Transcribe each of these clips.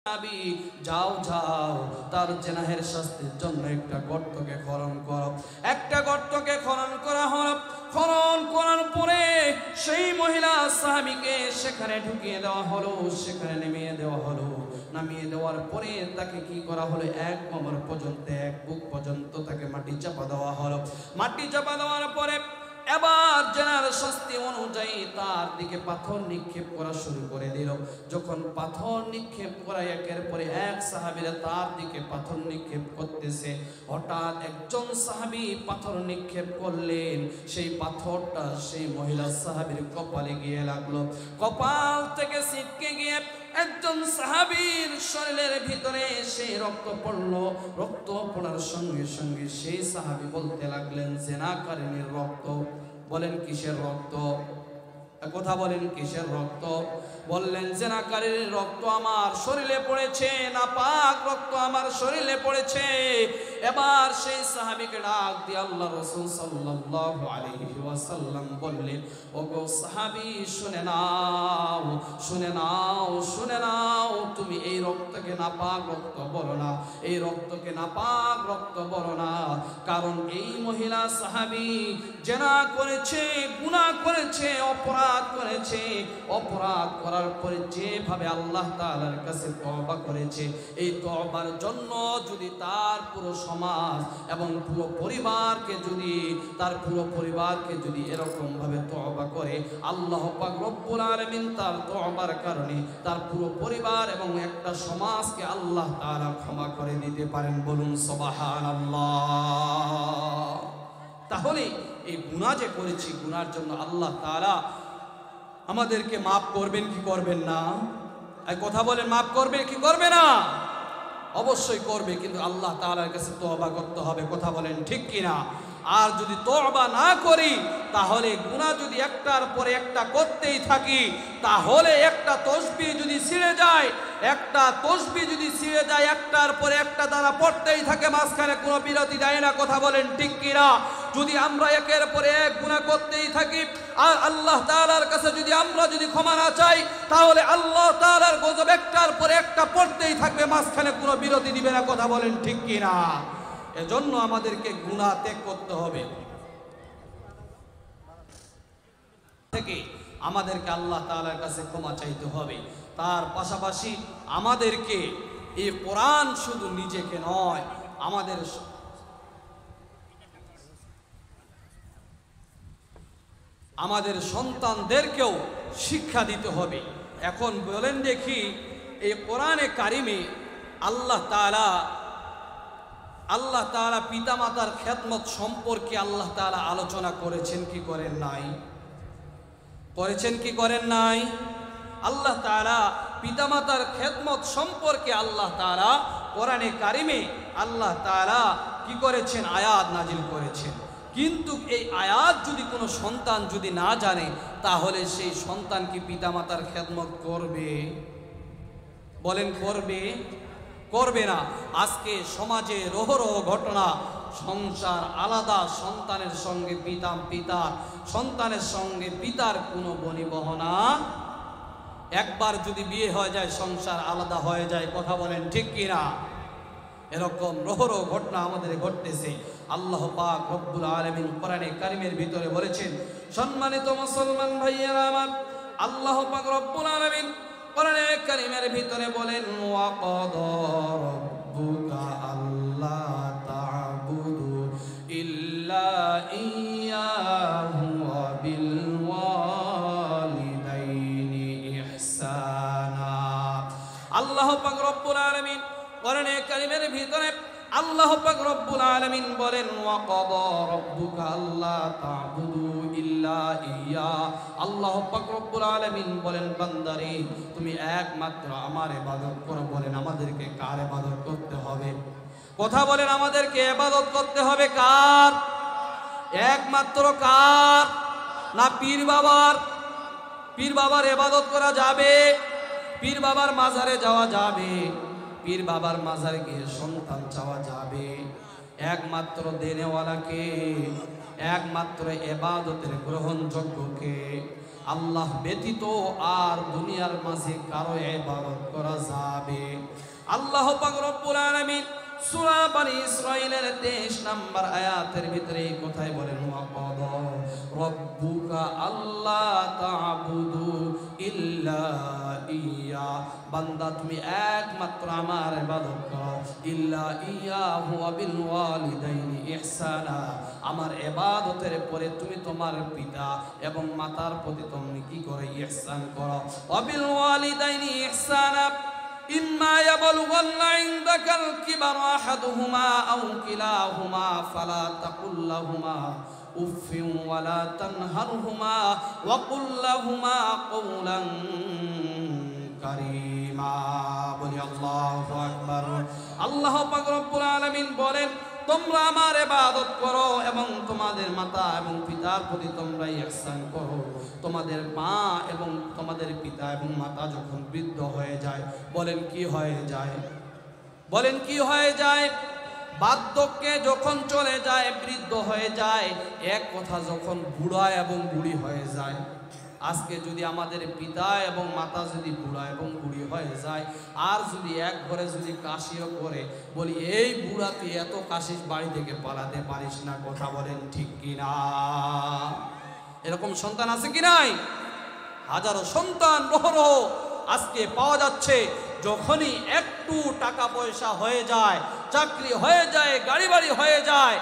যাও যাও তার জেনাহের শাস্তির জন্য একটা গর্তকে খনন করো। একটা গর্তকে খনন করা হলো। খনন করার পরে সেই মহিলা সাহাবীকে সেখানে ঢুকিয়ে দেওয়া হলো, সেখানে নামিয়ে দেওয়া হলো। নামিয়ে দেওয়ার পরে তাকে কি করা হলো, এক কোমর পর্যন্ত, এক বুক পর্যন্ত তাকে মাটি চাপা দেওয়া হলো। মাটি চাপা দেওয়ার পরে এবার জেনার শাস্তি অনুযায়ী তার দিকে পাথর নিক্ষেপ করা শুরু করে দিল। যখন পাথর নিক্ষেপ করা একের পরে এক সাহাবীরা তার দিকে পাথর নিক্ষেপ করতেছে, হঠাৎ একজন সাহাবী পাথর নিক্ষেপ করলেন। সেই পাথরটা সেই মহিলা সাহাবীর কপালে গিয়ে লাগলো। কপাল থেকে ছিটকে গিয়ে একজন সাহাবীর শরীরের ভিতরে সেই রক্ত পড়লো। রক্ত পড়ার সঙ্গে সঙ্গে সেই সাহাবী বলতে লাগলেন, জিনাকারিনীর রক্ত। বলেন কিসের রক্ত? কথা বলেন কিসের রক্ত? বললেন জিনাকারীর রক্ত আমার শরীরে পড়েছে, নাপাক রক্ত আমার শরীরে পড়েছে। এবার সেই সাহাবীকে ডাক দিয়ে আল্লাহ রাসূল সাল্লাল্লাহু আলাইহি ওয়াসাল্লাম বললেন, ওগো সাহাবী শুনে নাও, শুনে নাও, শুনে নাও, তুমি এই রক্তকে নাপাক রক্ত বলো না, এই রক্তকে নাপাক রক্ত বলো না। কারণ এই মহিলা সাহাবী জিনা করেছে, গুনাহ করেছে, অপরাধ করেছে। অপরাধ করার পরে যেভাবে আল্লাহ তাআলার কাছে তওবা করেছে, এই তওবার জন্য যদি তার পুরো সমাজ এবং পুরো পরিবারকে যদি তার পুরো পরিবারকে যদি এরকম ভাবে তওবা করে, আল্লাহ পাক রব্বুল আলামিন তার তওবার কারণে তার পুরো পরিবার এবং একটা সমাজকে আল্লাহ তাআলা ক্ষমা করে দিতে পারেন। বলুন সুবহানাল্লাহ। তাহলে এই গুনাহ যে করেছি, গুনার জন্য আল্লাহ তাআলা আমাদেরকে মাফ করবেন কি করবেন না? এই কথা বলেন, মাফ করবে কি করবে না? অবশ্যই করবে, কিন্তু আল্লাহ তাআলার কাছে তওবা করতে হবে। কথা বলেন ঠিক কিনা? আর যদি তওবা না করি, তাহলে গুনাহ যদি একটার পরে একটা করতেই থাকি, তাহলে একটা তাসবিহ যদি ছিঁড়ে যায়, একটা তাসবিহ যদি ছিঁড়ে যায়, একটার পরে একটা দ্বারা পড়তেই থাকে, মাঝখানে কোনো বিরতি দেয় না। কথা বলেন ঠিক কিনা? যদি আমরা একের পরে এক গুনাহ করতেই থাকি আর আল্লাহ তাআলার কাছে যদি আমরা যদি ক্ষমা না চাই, তাহলে আল্লাহ তাআলার গজব একটার পরে একটা পড়তেই থাকবে, মাঝখানে কোনো বিরতি দিবে না। কথা বলেন ঠিক কিনা? এজন্য আমাদেরকে গুনাহ ত্যাগ করতে হবে, থেকে আমাদেরকে আল্লাহ তাআলার কাছে ক্ষমা চাইতে হবে। তার পাশাপাশি আমাদেরকে এই কোরআন শুধু নিজেকে নয়, আমাদের সন্তানদেরকেও শিক্ষা দিতে হবে। এখন বলেন দেখি, এই কোরআনে কারিমে আল্লাহ তাআলা পিতামাতার খেদমত সম্পর্কে আল্লাহ তাআলা আলোচনা করেছেন কি করেন নাই? করেছেন কি করেন নাই? আল্লাহ তাআলা পিতামাতার খেদমত সম্পর্কে আল্লাহ তাআলা কোরআনে কারিমে আল্লাহ তাআলা কি করেছেন? আয়াত নাজিল করেছেন। কিন্তু এই আয়াত যদি কোনো সন্তান যদি না জানে, তাহলে সেই সন্তান কি পিতামাতার খেদমত করবে? বলেন করবে? করবে না। আজকে সমাজে রোহরোহ ঘটনা, সংসার আলাদা, সন্তানের সঙ্গে পিতার, সন্তানের সঙ্গে পিতার কোনো বনিবহনা। একবার যদি বিয়ে হয়ে যায়, সংসার আলাদা হয়ে যায়। কথা বলেন ঠিক কিনা? এরকম রোহরোহ ঘটনা আমাদের ঘটতেছে। আল্লাহ পাক রব্বুল আলামিন কোরআনে কারিমের ভিতরে বলেছেন, সম্মানিত মুসলমান ভাইয়েরা আমার, আল্লাহ পাক রব্বুল আলামিন কোরআনে কারিমের ভিতরে বলেন, ওয়া ক্বাদা রাব্বুকা আল্লা তা'বুদু ইল্লা ইয়্যাহু ওয়া বিল ওয়ালিদাইনি ইহসানা। আল্লাহ পাক রব্বুল আলামিন কোরআনে কারিমের ভিতরে আল্লাহ পাক রব্বুল আলামিন বলেন, ওয়া ক্বাদা রাব্বুকা আল্লা তা'বুদু ইল্লা ইয়্যা। আল্লাহ পাক রব্বুল আলামিন বলেন, বান্দারে তুমি একমাত্র আমার ইবাদত করো। বলেন আমাদেরকে কার ইবাদত করতে হবে? কথা বলেন, আমাদেরকে ইবাদত করতে হবে কার? একমাত্র কার? না পীর বাবার? পীর বাবার ইবাদত করা যাবে? পীর বাবার মাজারে যাওয়া যাবে? পীর বাবার মাজারে গিয়ে সন্তান চাওয়া যাবে? একমাত্র দেনেওয়ালাকে, একমাত্র ইবাদতের গ্রহণযোগ্যকে। আল্লাহ ব্যতীত আর দুনিয়ার মাঝে কারো ইবাদত করা যাবে। আল্লাহ পাক রব্বুল আলামিন সূরা বনী ইসরাঈলের 23 নম্বর আয়াতের ভিতরে কোথায় বলেন, ওয়াকাদা রাব্বুকা আল্লা তা'বুদু ইল্লা ইয়া, বান্দা তুমি একমাত্র আমার ইবাদত করো, ইল্লা ইয়াহু ওয়া বিল ওয়ালিদাইনি ইহসানা, আমার ইবাদতের পরে তুমি তোমার পিতা এবং মাতার প্রতি তুমি কি করে ইহসান করো। ওয়া বিল ওয়ালিদাইনি ইহসানা إما يبلغن عندك الكبر أحدهما أو كلاهما فلا تقل لهما أف ولا تنهرهما وقل لهما قولا كريما। বলি আল্লাহু আকবার। আল্লাহ পাক রব্বুল আলামিন বলেন, তোমরা আমার ইবাদত করো এবং তোমাদের মাতা এবং পিতার প্রতি তোমরা ইহসান করো। তোমাদের মা এবং তোমাদের পিতা এবং মাতা যখন বৃদ্ধ হয়ে যায়, বলেন কি হয়ে যায়? বলেন কি হয়ে যায়? বার্ধক্যে যখন চলে যায়, বৃদ্ধ হয়ে যায়, এক কথা যখন বুড়া এবং বুড়ি হয়ে যায়। আজকে যদি আমাদের পিতা এবং মাতা যদি বুড়া এবং বুড়ি হয়ে যায়, আর যদি এক ঘরে যদি কাশিও করে, বলি এই বুড়া তুই এত কাশিস, বাড়ি থেকে পালাতে পারিস না, কথা বলেন ঠিক কিনা? এরকম সন্তান আছে কি নাই? হাজারো সন্তান রহরহ আজকে পাওয়া যাচ্ছে। যখনই একটু টাকা পয়সা হয়ে যায়, চাকরি হয়ে যায়, গাড়ি বাড়ি হয়ে যায়,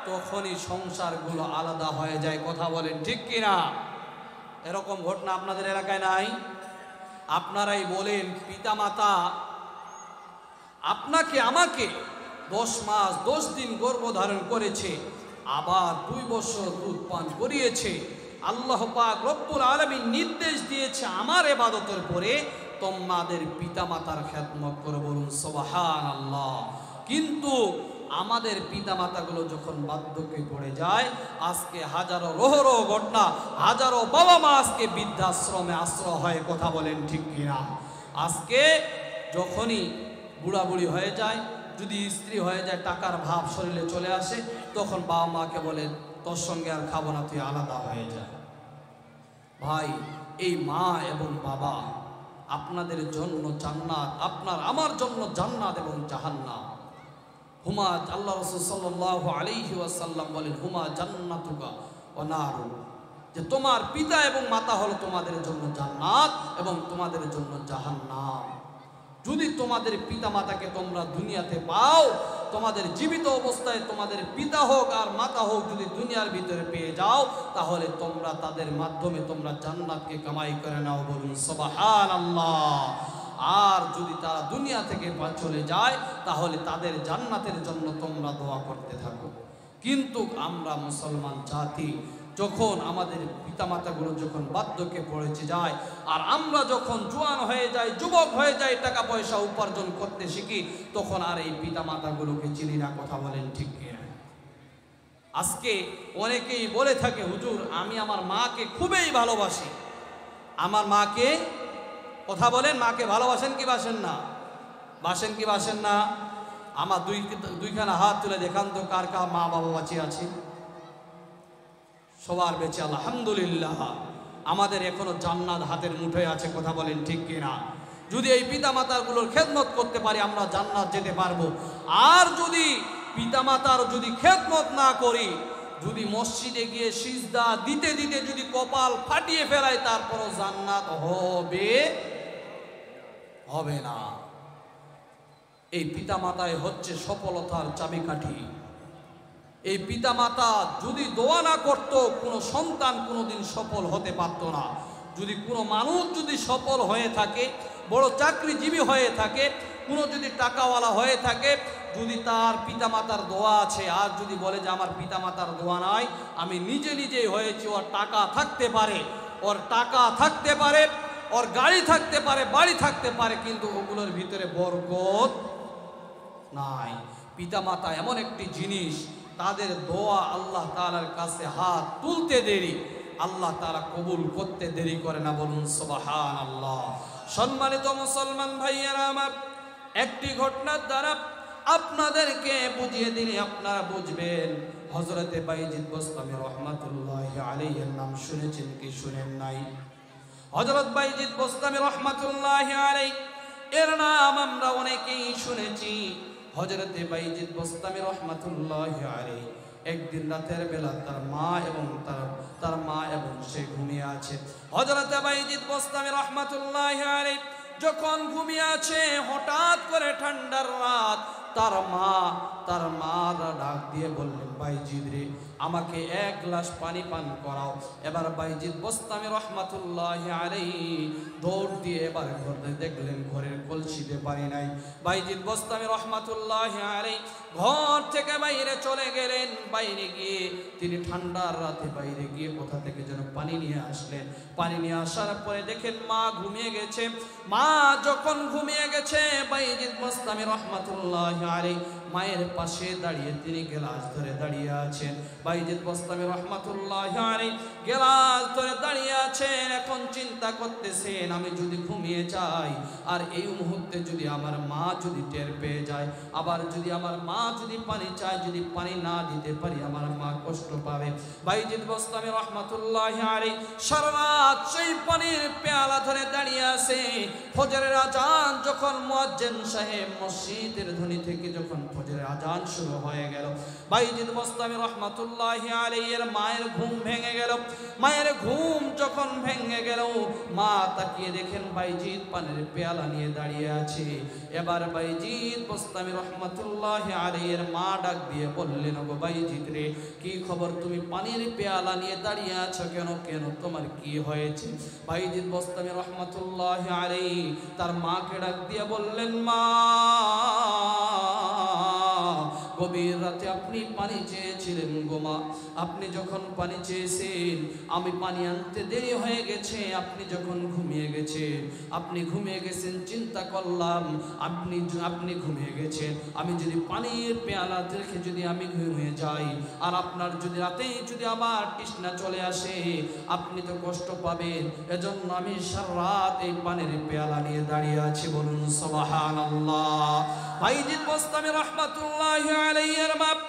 তখনই সংসারগুলো আলাদা হয়ে যায়, কথা বলেন ঠিক কিনা? এরকম ঘটনা আপনাদের এলাকায় নাই? আপনারাই বলেন, পিতা মাতা আপনাকে আমাকে 10 মাস 10 দিন গর্ভধারণ করেছে, আবার 2 বছর দুধ পান করিয়েছে। আল্লাহ পাক রব্বুল আলামিন নির্দেশ দিয়েছে আমার ইবাদতের পরে তোমাদের পিতা মাতার খেদমত করে, বলুন সুবহানাল্লাহ। কিন্তু আমাদের পিতা মাতাগুলো যখন বার্ধক্যে পড়ে যায়, আজকে হাজারো রহরহ ঘটনা, হাজারো বাবা মা আজকে বৃদ্ধাশ্রমে আশ্রয় হয়, কথা বলেন ঠিক কিনা? আজকে যখনই বুড়া বুড়ি হয়ে যায়, যদি স্ত্রী হয়ে যায়, টাকার ভাব শরীরে চলে আসে, তখন বাবা মাকে বলে তোর সঙ্গে আর খাবো না, তুই আলাদা হয়ে যায়। ভাই, এই মা এবং বাবা আপনাদের জন্য জান্নাত, আপনার আমার জন্য জান্নাত এবং জাহান্নাম। হুমা, আল্লাহ রাসূল সাল্লাল্লাহু আলাইহি ওয়াসাল্লাম বলেন, হুমা জান্নাতুকা ওয়া নারু, যে তোমার পিতা এবং মাতা হলো তোমাদের জন্য জান্নাত এবং তোমাদের জন্য জাহান্নাম। যদি তোমাদের পিতা মাতাকে তোমরা দুনিয়াতে পাও, তোমাদের জীবিত অবস্থায় তোমাদের পিতা হোক আর মাতা হোক যদি দুনিয়ার ভিতরে পেয়ে যাও, তাহলে তোমরা তাদের মাধ্যমে তোমরা জান্নাতকে কামাই করে নাও, বলুন সুবহানাল্লাহ। আর যদি তারা দুনিয়া থেকে চলে যায়, তাহলে তাদের জান্নাতের জন্য তোমরা দোয়া করতে থাকো। কিন্তু আমরা মুসলমান জাতি যখন আমাদের পিতামাতাগুলো যখন বার্ধক্যে পড়েছে যায়, আর আমরা যখন জোয়ান হয়ে যাই, যুবক হয়ে যাই, টাকা পয়সা উপার্জন করতে শিখি, তখন আর এই পিতামাতাগুলোকে চিনি না, কথা বলেন ঠিক কিনা? আজকে অনেকেই বলে থাকে, হুজুর আমি আমার মাকে খুবই ভালোবাসি। আমার মাকে, কথা বলেন, মাকে ভালোবাসেন কি বাসেন না? বাসেন কি বাসেন না? আমার দুইখানা হাত তুলে দেখান তো কার কার মা বাবা বাঁচে আছে? সবার বেঁচে আলহামদুলিল্লাহ। আমাদের এখনো জান্নাত হাতের মুঠোয় আছে, কথা বলেন ঠিক কিনা? যদি এই পিতামাতাগুলোর খেদমত করতে পারি, আমরা জান্নাত যেতে পারবো। আর যদি পিতামাতার যদি খেদমত না করি, যদি মসজিদে গিয়ে সিজদা দিতে দিতে যদি কপাল ফাটিয়ে ফেলাই, তারপরও জান্নাত হবে না। এই পিতামাতাই হচ্ছে সফলতার চাবিকাঠি। এই পিতামাতা যদি দোয়া না করত, কোনো সন্তান কোনোদিন সফল হতে পারত না। যদি কোনো মানুষ যদি সফল হয়ে থাকে, বড় চাকরিজীবী হয়ে থাকে, কোনো যদি টাকাওয়ালা হয়ে থাকে, যদি তার পিতামাতার দোয়া আছে, আর যদি বলে যে আমার পিতামাতার দোয়া নাই, আমি নিজে নিজেই হয়েছি, ওর টাকা থাকতে পারে, ওর টাকা থাকতে পারে, ওর গাড়ি থাকতে পারে, বাড়ি থাকতে পারে, কিন্তু ওগুলোর ভিতরে বরকত নাই। পিতামাতা এমন একটি জিনিস, তাদের দোয়া আল্লাহ তাআলার কাছে হাত তুলতে দেরি, আল্লাহ তাআলা কবুল করতে দেরি করে না, বলুন সুবহানাল্লাহ। সম্মানিত মুসলমান ভাইয়েরা আমার, একটি ঘটনার দ্বারা আপনাদেরকে বুঝিয়ে দিলে আপনারা বুঝবেন। হযরতে বাইজিদ বোস্তামি রহমাতুল্লাহি আলাইহির নাম শুনেছেন কি শুনেন নাই? হযরত বাইজিদ বোস্তামি রহমাতুল্লাহি আলাইহি এর নাম আমরা অনেকেই শুনেছি। হযরতে বাইজিদ বোস্তামি রহমাতুল্লাহি আলাইহি একদিন রাতের বেলা তার মা এবং সে ঘুমিয়ে আছে। হযরতে বাইজিদ বোস্তামি রহমাতুল্লাহি আলাইহি যখন ঘুমিয়ে আছে, হঠাৎ করে ঠান্ডার রাত, তার মা ডাক দিয়ে বললেন, বাইজিদ রে, আমাকে এক গ্লাস পানি পান করাও। এবার বাইজিদ বোস্তামি রহমাতুল্লাহি আলাইহি দৌড় দিয়ে এবার ঘরে দেখলেন ঘরের কলসিতে পানি নাই। বাইজিদ বোস্তামি রহমাতুল্লাহি আলাইহি ঘর থেকে বাইরে চলে গেলেন। বাইরে গিয়ে তিনি ঠান্ডার রাতে বাইরে গিয়ে কোথা থেকে যেন পানি নিয়ে আসলেন। পানি নিয়ে আসার পরে দেখেন মা ঘুমিয়ে গেছে। মা যখন ঘুমিয়ে গেছে, বাইজিদ বোস্তামি রহমাতুল্লাহি আলাইহি মায়ের পাশে দাঁড়িয়ে তিনি গ্লাস ধরে দাঁড়িয়ে আছেন। বাইজিদ বোস্তামি রহমাতুল্লাহি আলাইহি গ্লাস ধরে দাঁড়িয়ে আছেন। এখন চিন্তা করতেছেন, আমি যদি ঘুমিয়ে যাই আর এই মুহূর্তে যদি আমার মা যদি টের পেয়ে যায়, আবার যদি আমার মা যদি পানি চায়, যদি পানি না দিতে পারি আমার মা কষ্ট পাবে। বাইজিদ বোস্তামি রহমাতুল্লাহি আলাইহি সারা রাত সেই পানির পেয়ালা ধরে দাঁড়িয়ে আছে। ফজরের আজান যখন মুয়াজ্জিন সাহেব মসজিদের ধ্বনি থেকে যখন ফজরের আজান শুরু হয়ে গেল, বাইজিদ বোস্তামি রহমাতুল্লাহি আলাইহি এর মায়ের ঘুম ভেঙে গেল। মায়ের ঘুম যখন ভেঙে গেল, মা তাকিয়ে দেখেন বাইজিদ পানির পেয়ালা নিয়ে দাঁড়িয়ে আছে। এবার বাইজিদ বোস্তামি রহমাতুল্লাহি আলাইহি এর মা ডাক দিয়ে বললেন, ওগো বাইজিদ রে, কি খবর, তুমি পানির পেয়ালা নিয়ে দাঁড়িয়ে আছো কেন? তোমার কি হয়েছে? বাইজিদ বোস্তামি রহমাতুল্লাহি আলাইহি তার মাকে ডাক দিয়ে বললেন, মা, গভীর রাতে আপনি পানি চেয়েছিলেন গো মা। আপনি যখন পানি চেয়েছেন, আমি পানি আনতে দেরি হয়ে গেছে। আপনি যখন ঘুমিয়ে গেছেন, চিন্তা করলাম আপনি ঘুমিয়ে গেছেন। আমি যদি পানির পেয়ালা রেখে যদি আমি ঘুমিয়ে যাই, আর আপনার যদি রাতে যদি আবার তৃষ্ণা চলে আসে, আপনি তো কষ্ট পাবেন। এজন্য আমি সারা রাত এই পানির পেয়ালা নিয়ে দাঁড়িয়ে আছি। বলুন সুবহানাল্লাহ। বাইজিদ বোস্তামি রাহমাতুল্লাহি আলাইহি এর বাপ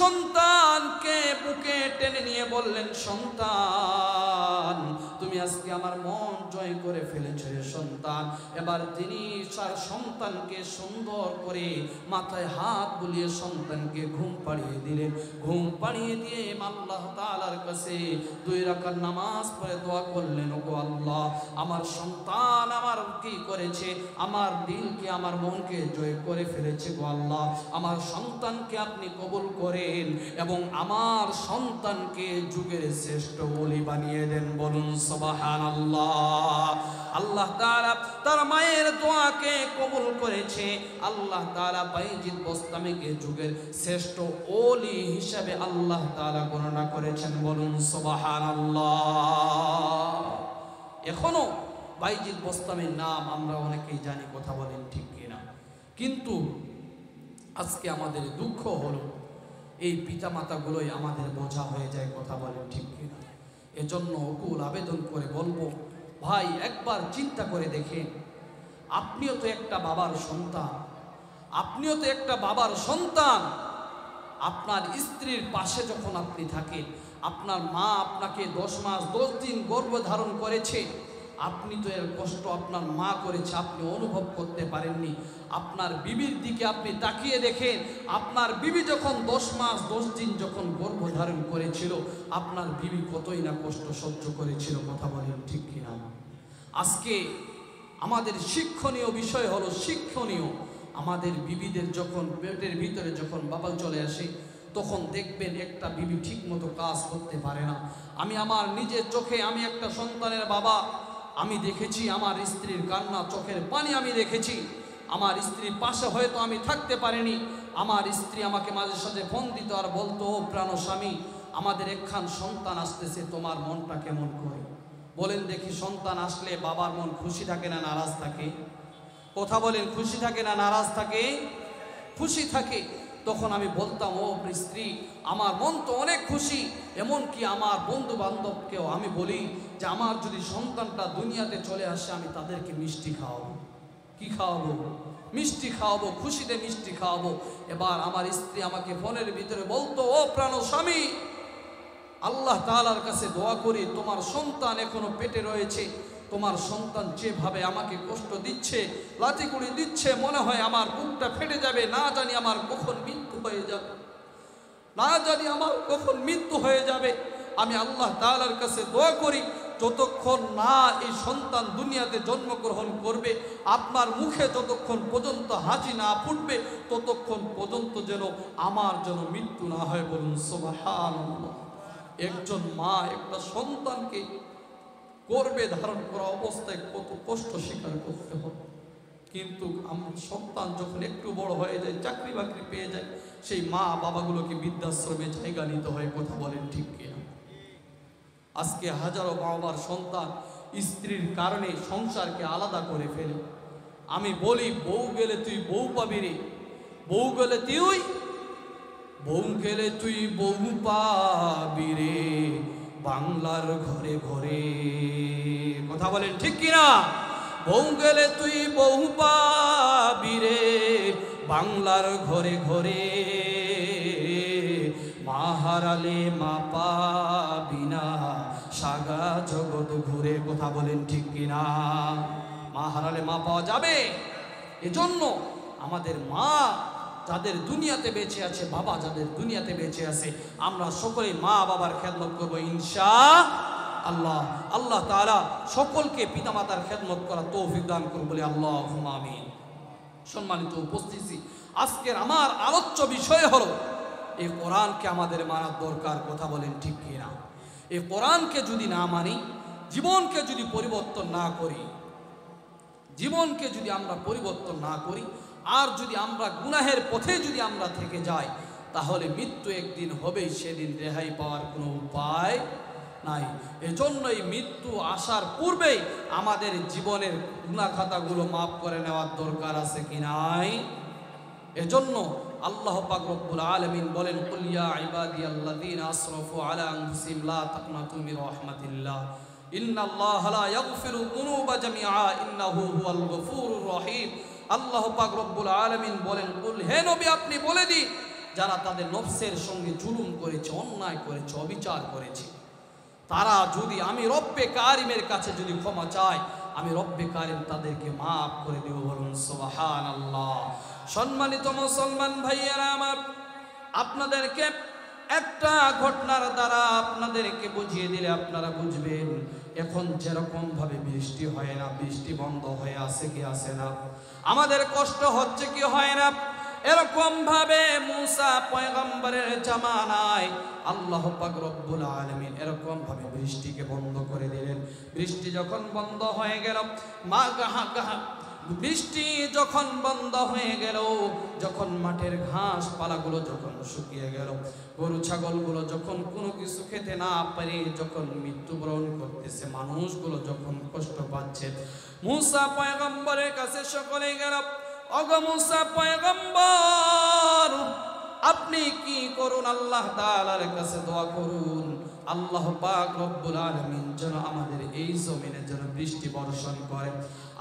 সন্তানকে বুকে টেনে নিয়ে বললেন, সন্তান, তুমি আজকে আমার মন জয় করে ফেলেছো রে সন্তান। এবার তিনি তার সন্তানকে সুন্দর করে মাথায় হাত বুলিয়ে সন্তানকে ঘুম পাড়িয়ে দিলেন। ঘুম পাড়িয়ে দিয়ে আল্লাহ তাআলার কাছে 2 রাকাত নামাজ পড়ে দোয়া করলেন, ওগো আল্লাহ, আমার সন্তান আমার কি করেছে, আমার দিলকে আমার মনকে জয় করে ফেলেছে গো আল্লাহ। আমার সন্তানকে আপনি কবুল করেন এবং আমার সন্তানকে যুগের শ্রেষ্ঠ ওলি বানিয়ে দেন। বলুন সুবহানাল্লাহ। আল্লাহ তাআলা তার মায়ের দোয়াকে কবুল করেছে। আল্লাহ তাআলা বাইজিদ বোস্তামিকে যুগের শ্রেষ্ঠ ওলি হিসেবে আল্লাহ তাআলা গণনা করেছেন। বলুন সুবহানাল্লাহ। এখনো বাইজিদ বোস্তামির নাম আমরা অনেকেই জানি, কথা বলেন ঠিক কিনা? কিন্তু আজকে আমাদের দুঃখ হলো এই পিতামাতাগুলোই আমাদের বোঝা হয়ে যায়, কথা বলেন ঠিক কিনা? এজন্য অকুল আবেদন করে বলবো, ভাই একবার চিন্তা করে দেখেন, আপনিও তো একটা বাবার সন্তান। আপনার স্ত্রীর পাশে যখন আপনি থাকেন, আপনার মা আপনাকে 10 মাস 10 দিন গর্ভ ধারণ করেছে, আপনি তো এর কষ্ট আপনার মা করেছে, আপনি অনুভব করতে পারেননি। আপনার বিবির দিকে আপনি তাকিয়ে দেখেন, আপনার বিবি যখন 10 মাস 10 দিন যখন গর্ভ ধারণ করেছিল, আপনার বিবি কতই না কষ্ট সহ্য করেছিল, কথা বলেন ঠিক কিনা? আজকে আমাদের শিক্ষণীয় বিষয় হলো, আমাদের বিবিদের যখন পেটের ভিতরে যখন বাবা চলে আসে, তখন দেখবেন একটা বিবি ঠিক মতো কাজ করতে পারে না। আমি আমার নিজের চোখে, আমি একটা সন্তানের বাবা, আমি দেখেছি আমার স্ত্রীর কান্না, চোখের পানি আমি দেখেছি। আমার স্ত্রীর পাশে হয়তো আমি থাকতে পারিনি। আমার স্ত্রী আমাকে মাঝে সাঝে ফোন দিত আর বলতো, ও প্রাণ স্বামী, আমাদের একখান সন্তান আসতেছে, তোমার মনটা কেমন করে? বলেন দেখি, সন্তান আসলে বাবার মন খুশি থাকে না নারাজ থাকে? কথা বলেন, খুশি থাকে না নারাজ থাকে? খুশি থাকে। তখন আমি বলতাম, ও স্ত্রী, আমার মন তো অনেক খুশি। এমনকি আমার বন্ধু বান্ধবকেও আমি বলি যে আমার যদি সন্তানটা দুনিয়াতে চলে আসে, আমি তাদেরকে মিষ্টি খাওয়াবো। কি খাওয়াবো? মিষ্টি খাওয়াবো, খুশিতে মিষ্টি খাওয়াবো। এবার আমার স্ত্রী আমাকে ফোনের ভিতরে বলতো, ও প্রাণ স্বামী, আল্লাহ তাআলার কাছে দোয়া করি, তোমার সন্তান এখনো পেটে রয়েছে, তোমার সন্তান যেভাবে আমাকে কষ্ট দিচ্ছে, লাঠিগুড়ি দিচ্ছে, মনে হয় আমার বুকটা ফেটে যাবে, না জানি আমার কখন মৃত্যু হয়ে যাবে, না জানি আমার কখন মৃত্যু হয়ে যাবে। আমি আল্লাহ তাআলার কাছে দোয়া করি, যতক্ষণ না এই সন্তান দুনিয়াতে জন্মগ্রহণ করবে, আপনার মুখে যতক্ষণ পর্যন্ত হাসি না ফুটবে, ততক্ষণ পর্যন্ত যেন আমার যেন মৃত্যু না হয়। বলুন সুবহানাল্লাহ। একজন মা একটা সন্তানকে গর্ভে ধারণ করা অবস্থায় কত কষ্ট স্বীকার করতে হবে। কিন্তু আমার সন্তান যখন একটু বড় হয়ে যায়, চাকরি বাকরি পেয়ে যায়, সেই মা বাবাগুলোকে বৃদ্ধাশ্রমে জায়গা নিতে হয়। কথা বলেন ঠিক কিনা? আজকে হাজারো বাবার সন্তান স্ত্রীর কারণে সংসারকে আলাদা করে ফেলে। আমি বলি, বউ গেলে তুই বউ পাবি রে, বউ গেলে তুই বউ গেলে তুই বউ পাবি রে বাংলার ঘরে ঘরে। কথা বলেন ঠিক কিনা? বউ গেলে তুই বউ পাবি রে বাংলার ঘরে ঘরে, মা হারালে মা পাবি না সাগা জগৎ ঘুরে। কথা বলেন ঠিক কিনা? মা হারালে মা পাওয়া যাবে? এজন্য আমাদের মা যাদের দুনিয়াতে বেঁচে আছে, বাবা যাদের দুনিয়াতে বেঁচে আছে, আমরা সকলেই মা বাবার খেদমত করবো ইনশাআল্লাহ। আল্লাহ তাআলা সকলকে পিতামাতার খেদমত করা তৌফিক দান করুন বলে আল্লাহুম্মা আমিন। সম্মানিত উপস্থিতি, আজকের আমার আলোচ্য বিষয় হলো এই কোরআনকে আমাদের মানার দরকার। কথা বলেন ঠিক কিনা? এই কোরআনকে যদি না মানি, জীবনকে যদি পরিবর্তন না করি, জীবনকে যদি আমরা পরিবর্তন না করি, আর যদি আমরা গুনাহের পথে যদি আমরা থেকে যাই, তাহলে মৃত্যু একদিন হবেই, সেদিন রেহাই পাওয়ার কোনো উপায় নাই। এজন্য এই মৃত্যু আসার পূর্বেই আমাদের জীবনের গুনাহ খাতাগুলো মাফ করে নেওয়ার দরকার আছে কি নাই? এজন্য আল্লাহ পাক রব্বুল আলামিন বলেন, কুল ইয়া ইবাদিয়াল্লাযীনা আসরাফু আলা আনফুসিহিম লা তাকনাতু মির রাহমাতিল্লাহ ইন্নাল্লাহা লা ইয়াগফিরু যুনুবা জামিআ ইন্নাহু হুয়াল গফুরুর রহিম। আল্লাহ পাক রব্বুল আলামিন বলেন, কুল, হে নবী আপনি বলে দিন, যারা তাদের নফসের সঙ্গে জুলুম করেছে, অন্যায় করেছে, অবিচার করেছে, তারা যদি আমি রব্বে কারিমের কাছে যদি ক্ষমা চায়, আমি রব্বে কারিম তাদেরকে মাফ করে দেব। বলুন সুবহানাল্লাহ। সম্মানিত মুসলমান ভাইয়েরা আমার, আপনাদেরকে একটা ঘটনার দ্বারা আপনাদেরকে বুঝিয়ে দিলে আপনারা বুঝবেন। এখন যেরকম ভাবে বৃষ্টি হয় না, বৃষ্টি বন্ধ হয়ে আসে কি আসে না, আমাদের কষ্ট হচ্ছে কি হয় না, এরকম ভাবে মুসা পয়গম্বরের জামানায় আল্লাহ পাক রব্বুল আলামিন এরকম ভাবে বৃষ্টিকে বন্ধ করে দিলেন। বৃষ্টি যখন বন্ধ হয়ে গেল, বৃষ্টি যখন বন্ধ হয়ে গেল, যখন মাঠের ঘাস পালাগুলো যখন শুকিয়ে গেল, গরু ছাগলগুলো যখন কোনো কিছু খেতে না পারে, যখন মৃত্যুবরণ করতেছে, মানুষগুলো যখন কষ্ট পাচ্ছে, মুসা পয়গম্বরের কাছে সকলে গেল, ওগো মুসা পয়গম্বর, আপনি কি করুন, আল্লাহ তাআলার কাছে দোয়া করুন, আল্লাহ পাক রব্বুল আলামিন যেন আমাদের এই জমিনে যেন বৃষ্টি বর্ষণ করে।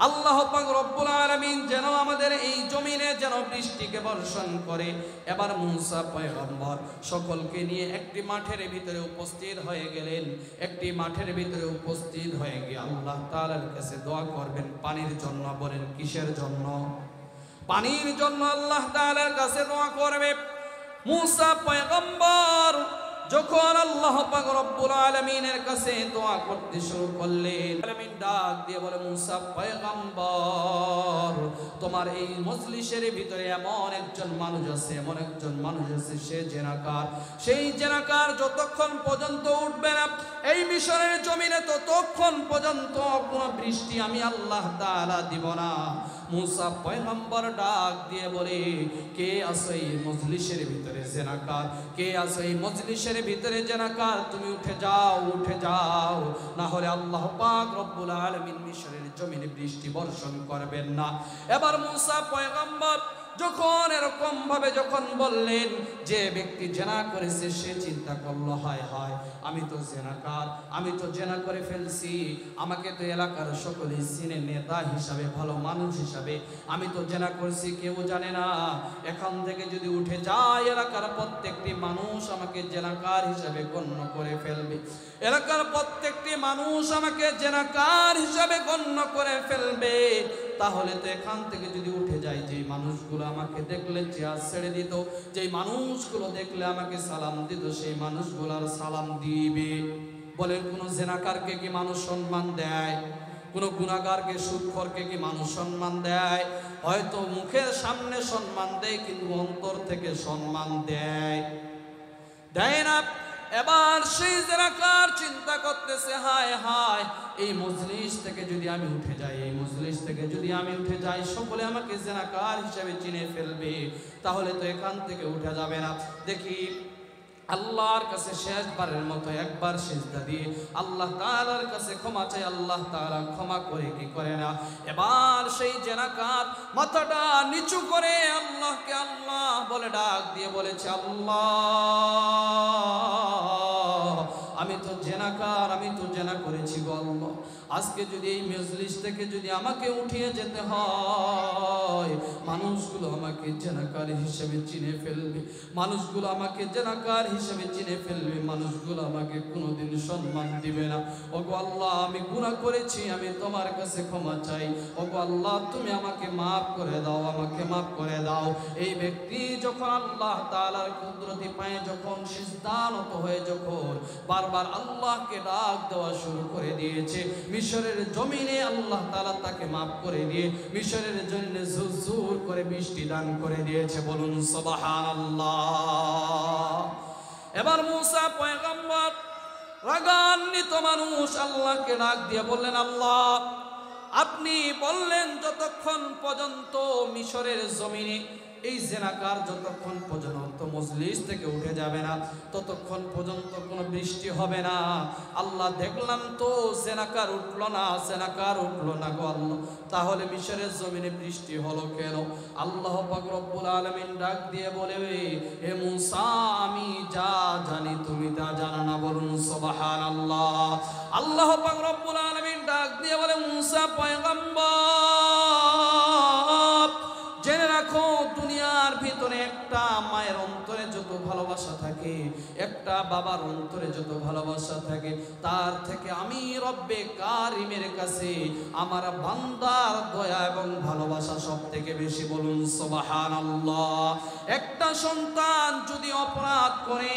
আল্লাহ পাক রব্বুল আলামিন যেন আমাদের এই জমিনে যেন বৃষ্টিকে বর্ষণ করে। এবার মুসা পয়গম্বর সকলকে নিয়ে একটি মাঠের ভিতরে উপস্থিত হয়ে গেলেন। একটি মাঠের ভিতরে উপস্থিত হয়ে গিয়ে আল্লাহ তাআলার কাছে দোয়া করবেন পানির জন্য। বলেন কিসের জন্য? পানির জন্য আল্লাহ তাআলার কাছে দোয়া করবে। মুসা পয়গম্বর যখন আল্লাহ পাক রব্বুল আলামিনের কাছে দোয়া করতে শুরু করলেন, আলামিন ডাক দিয়ে বলে, মুসা পয়গম্বর, তোমার এই মজলিসের ভিতরে এমন একজন মানুষ আছে, এমন একজন মানুষ আছে, সে জেনাকার। সেই জেনাকার যতক্ষণ পর্যন্ত উঠবে না এই মিশরের জমিনে, ততক্ষণ পর্যন্ত কোনো বৃষ্টি আমি আল্লাহ তাআলা দিব না। মুসা পয়গম্বর ডাক দিয়ে বলে, কে আছে এই মজলিসের ভিতরে জেনাকার? কে আছে এই মজলিসের ভিতরে জেনাকার? তুমি উঠে যাও, উঠে যাও, না হলে আল্লাহ পাক রব্বুল আলামিন মিশরের জমিনে বৃষ্টি বর্ষণ করবেন না। এবার মুসা পয়গম্বর যখন এরকম ভাবে যখন বললেন, যে ব্যক্তি জেনা করেছে সে চিন্তা করলো, হায় হায়, আমি তো জেনাকার, আমি তো জেনা করে ফেলছি, আমাকে তো এলাকার সকলেই চিনে, নেতা হিসাবে, ভালো মানুষ হিসাবে হিসাবে আমি তো জেনা করছি, কেউ জানে না। এখান থেকে যদি উঠে যায় এলাকার প্রত্যেকটি মানুষ আমাকে জেনাকার হিসাবে গণ্য করে ফেলবে, এলাকার প্রত্যেকটি মানুষ আমাকে জেনাকার হিসাবে গণ্য করে ফেলবে। তাহলে তো এখান থেকে যদি উঠে যায়, যে মানুষগুলো আমাকে দেখলে চেয়ার ছেড়ে দিত, যে মানুষগুলো দেখলে আমাকে সালাম দিত, সেই মানুষগুলো আর সালাম দিবে? বলেন, কোন জেনাকারকে কি মানুষ সম্মান দেয়? কোন গুনাহগারকে, সুদখোরকে কি মানুষ সম্মান দেয়? হয়তো মুখের সামনে সম্মান দেয়, কিন্তু অন্তর থেকে সম্মান দেয় না। এবার সেই জেনাকার চিন্তা করতেছে, হায় হায়, এই মজলিস থেকে যদি আমি উঠে যাই, এই মজলিস থেকে যদি আমি উঠে যাই, সকলে আমাকে জেনাকার হিসেবে চিনে ফেলবে, তাহলে তো এখান থেকে উঠে যাবে না। দেখি আল্লাহর কাছে শেষবারের মতো একবার সিজদা দিয়ে আল্লাহ তাআলার কাছে ক্ষমা চাই। আল্লাহ তাআলা ক্ষমা করে কি করে না। এবার সেই জেনাকার মাথাটা নিচু করে আল্লাহকে আল্লাহ বলে ডাক দিয়ে বলেছে, আল্লাহ, আমি তো জেনাকার, আমি তো জেনা করেছি গো আল্লাহ। আজকে যদি এই মজলিস থেকে যদি আমাকে উঠিয়ে যেতে হয়, মানুষগুলো আমাকে জেনাকার হিসেবে চিনে ফেলবে, মানুষগুলো আমাকে জেনাকার হিসেবে চিনে ফেলবে, মানুষগুলো আমাকে কোনোদিন সম্মান দিবে না। ওগো আল্লাহ, আমি গুনাহ করেছি, আমি তোমার কাছে ক্ষমা চাই। ওগো আল্লাহ, তুমি আমাকে মাফ করে দাও, আমাকে মাফ করে দাও। এই ব্যক্তি যখন আল্লাহ তাআলার কুদরতি পায়ে যখন সিজদানত হয়ে যখন বারবার আল্লাহকে ডাক দেওয়া শুরু করে দিয়েছে, মিশরের জমিনে আল্লাহ তাআলা তাকে মাফ করে দিয়ে মিশরের জমিনে ঝুরঝুর করে বৃষ্টি দান করে দিয়েছে। বলুন সুবহানাল্লাহ। এবার মুসা পয়গম্বর রাগান্বিত মানুষ আল্লাহকে ডাক দিয়ে বললেন, আল্লাহ, আপনি বললেন যতক্ষণ পর্যন্ত মিশরের জমিনে এই জেনাকার যতক্ষণ পর্যন্ত মজলিস থেকে উঠে যাবে না, ততক্ষণ পর্যন্ত কোনো বৃষ্টি হবে না। আল্লাহ, দেখলাম তো জেনাকার উঠলো না, জেনাকার উঠলো না গো আল্লাহ, তাহলে মিশরের জমিনে বৃষ্টি হলো কেন? আল্লাহ পাক রব্বুল আলামিন ডাক দিয়ে বলে, হে মুসা, আমি যা জানি তুমি তা জানো না। বলুন সুবহানাল্লাহ। আল্লাহ পাক রব্বুল আলামিন ডাক দিয়ে বলে, মুসা পয়গম্বর, জেনে রাখো, দুনিয়ার ভিতরে একটা মায়ের অন্তরে যত ভালোবাসা থাকে, একটা বাবার অন্তরে যত ভালোবাসা থাকে, তার থেকে আমি রব্বে কারিমের কাছে আমার বান্দার দয়া এবং ভালোবাসা সব থেকে বেশি। বলুন সুবহানাল্লাহ। একটা সন্তান যদি অপরাধ করে,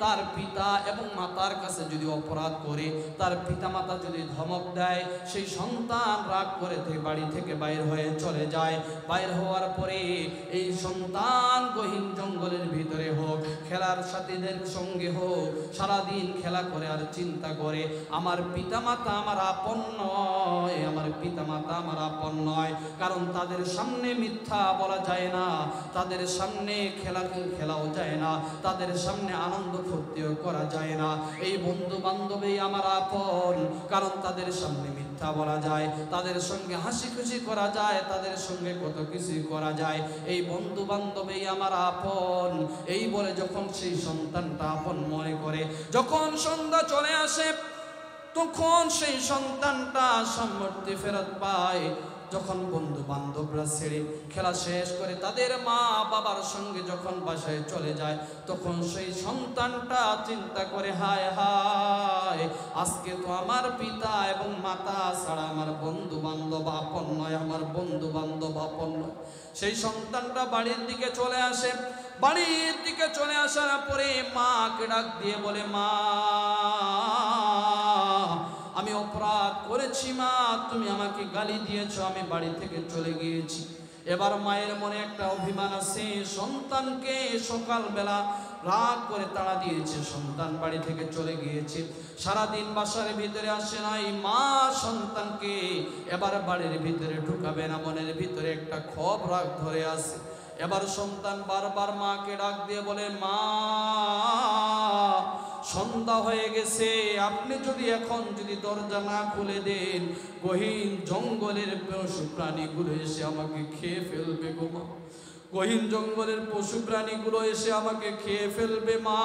তার পিতা এবং মাতার কাছে যদি অপরাধ করে, তার পিতা মাতা যদি ধমক দেয়, সেই সন্তান রাগ করে বাড়ি থেকে বাইর হয়ে চলে যায়। বাইর হওয়ার পরে এই সন্তান গহীন জঙ্গলের ভিতরে হোক, খেলার সাথীদের সঙ্গে হোক, সারাদিন খেলা করে আর চিন্তা করে, আমার পিতা মাতা আমার আপন নয়, আমার পিতা মাতা আমার আপন নয়। কারণ তাদের সামনে মিথ্যা বলা যায় না, তাদের সামনে খেলাও যায় না, তাদের সামনে আনন্দ ফুর্তিও করা যায় না। এই বন্ধু বান্ধবী আমার আপন, কারণ তাদের সামনে মিথ্যা বলা যায়, তাদের সঙ্গে হাসি খুশি করা যায়, তাদের সঙ্গে কত কিছু করা যায়। এই বন্ধু বান্ধবী আমার আপন, এই বলে যখন সেই সন্তানটা আপন মনে করে, যখন সন্ধ্যা চলে আসে, তখন সেই সন্তানটা সম্মতি ফেরত পায়। যখন বন্ধু বান্ধবরা ছেড়ে খেলা শেষ করে তাদের মা বাবার সঙ্গে যখন বাসায় চলে যায়, তখন সেই সন্তানটা চিন্তা করে, হায় হায়, আজকে তো আমার পিতা এবং মাতা ছাড়া আমার বন্ধু বান্ধব আপন নয়, আমার বন্ধু বান্ধব আপন নয়। সেই সন্তানটা বাড়ির দিকে চলে আসে। বাড়ির দিকে চলে আসার পরে মাকে ডাক দিয়ে বলে, মা, আমি অপরাধ করেছি মা, তুমি আমাকে গালি দিয়েছো, আমি বাড়ি থেকে চলে গিয়েছি। এবার মায়ের মনে একটা অভিমান আছে, সন্তানকে সকালবেলা রাগ করে তাড়া দিয়েছে, সন্তান বাড়ি থেকে চলে গিয়েছে, সারাদিন বাসার ভিতরে আসে নাই। মা সন্তানকে এবার বাড়ির ভিতরে ঢুকাবে না, মনের ভিতরে একটা ক্ষোভ রাগ ধরে আছে। এবার সন্তান বারবার মাকে ডাক দিয়ে বলে, মা, সন্ধ্যা হয়ে গেছে, আপনি যদি এখন যদি দরজা না খুলে দেন, গহীন জঙ্গলের পশু প্রাণীগুলো এসে আমাকে খেয়ে ফেলবে গো মা, গহীন জঙ্গলের পশু প্রাণীগুলো এসে আমাকে খেয়ে ফেলবে মা।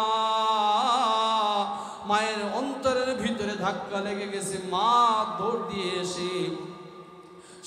মায়ের অন্তরের ভিতরে ধাক্কা লেগে গেছে। মা দৌড় দিয়ে এসে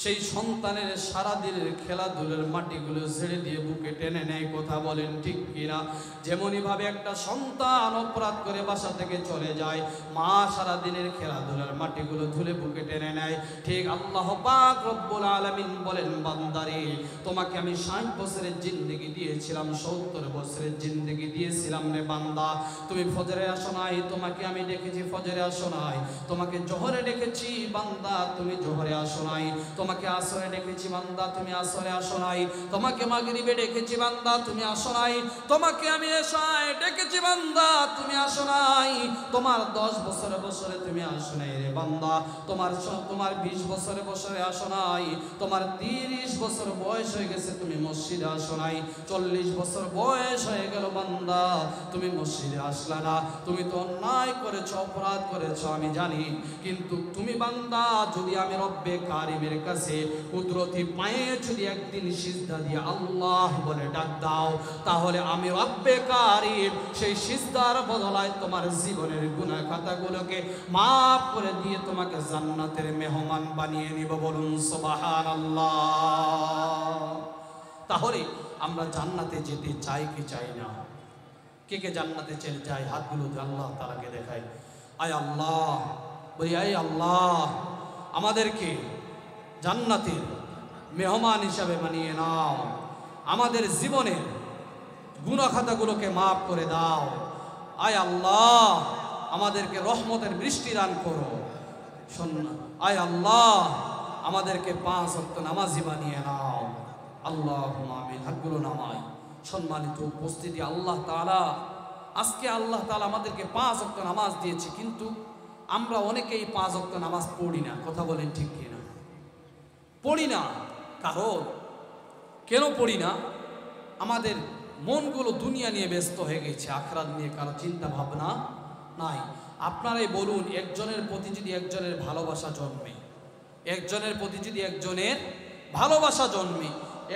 সেই সন্তানের সারাদিনের খেলাধুলার মাটিগুলো ছেড়ে দিয়ে বুকে টেনে নেয়, কথা বলেন ঠিক কিনা? যেমনই ভাবে একটা সন্তান অপরাধ করে বাসা থেকে চলে যায়, মা সারাদিনের খেলাধুলার মাটিগুলো ধুলে বুকে টেনে নেয়, ঠিক আল্লাহ পাক রব্বুল আলামিন বলেন, বান্দারে তোমাকে আমি 60 বছরের জিন্দেগি দিয়েছিলাম, 70 বছরের জিন্দেগি দিয়েছিলাম রে বান্দা, তুমি ফজরে আসো নাই, তোমাকে আমি ডেকেছি ফজরে আসো নাই, তোমাকে জোহরে ডেকেছি বান্দা তুমি জোহরে আসো নাই, তোমাকে আসরে ডেকেছি বান্দা তুমি আসরে আসো নাই, তোমাকে মাগরিবে ডেকেছি বান্দা তুমি আসো নাই, তোমাকে আমি এশায় ডেকেছি বান্দা তুমি আসো নাই, তোমার 10 বছরে বছরে তুমি আসো নাই রে বান্দা, তোমার 20 বছরে বছরে আসো নাই, তোমার 30 বছর বয়স হয়ে গেছে তুমি মসজিদে আসো নাই, 40 বছর বয়স হয়ে গেল বান্দা তুমি মসজিদে আসলা না, তুমি তো অন্যায় করেছো, অপরাধ করেছো আমি জানি, কিন্তু তুমি বান্দা যদি আমি রব্বে কারিমের কাছে কুদরতি পায়ে যদি একদিন সিজদা দিয়ে আল্লাহ বলে ডাক দাও, তাহলে আমি রব্বে কারিম সেই সিজদার বদলায় তোমার জীবনের গুনাহ খাতাগুলোকে মাফ করে দিয়ে তোমাকে জান্নাতের মেহমান বানিয়ে নিব, বলুন সুবহানাল্লাহ। তাহলে আমরা জান্নাতে যেতে চাই কি চাই না? কে কে জান্নাতে চলে যায়? হাতগুলো আল্লাহ তাআলাকে দেখায়, আয় আল্লাহ, বলি আয় আল্লাহ আমাদেরকে জান্নাতের মেহমান হিসাবে বানিয়ে নাও, আমাদের জীবনের গুনাহ খাতাগুলোকে মাফ করে দাও, আয় আল্লাহ আমাদেরকে রহমতের বৃষ্টি দান করো, আয় আল্লাহ আমাদেরকে 5 ওয়াক্ত নামাজি বানিয়ে নাও, আল্লাহুম্মা আমিন। হাতগুলো নামাই। সম্মানিত উপস্থিতি, আল্লাহ তাআলা আজকে আল্লাহ তাআলা আমাদেরকে 5 ওয়াক্ত নামাজ দিয়েছে, কিন্তু আমরা অনেকেই 5 ওয়াক্ত নামাজ পড়ি না, কথা বলেন ঠিক কিনা? পড়ি না। কারণ কেন পড়ি না? আমাদের মনগুলো দুনিয়া নিয়ে ব্যস্ত হয়ে গেছে, আখিরাত নিয়ে কারো চিন্তা ভাবনা নাই। আপনারাই বলুন, একজনের প্রতি যদি একজনের ভালোবাসা জন্মে, একজনের প্রতি যদি একজনের ভালোবাসা জন্মে,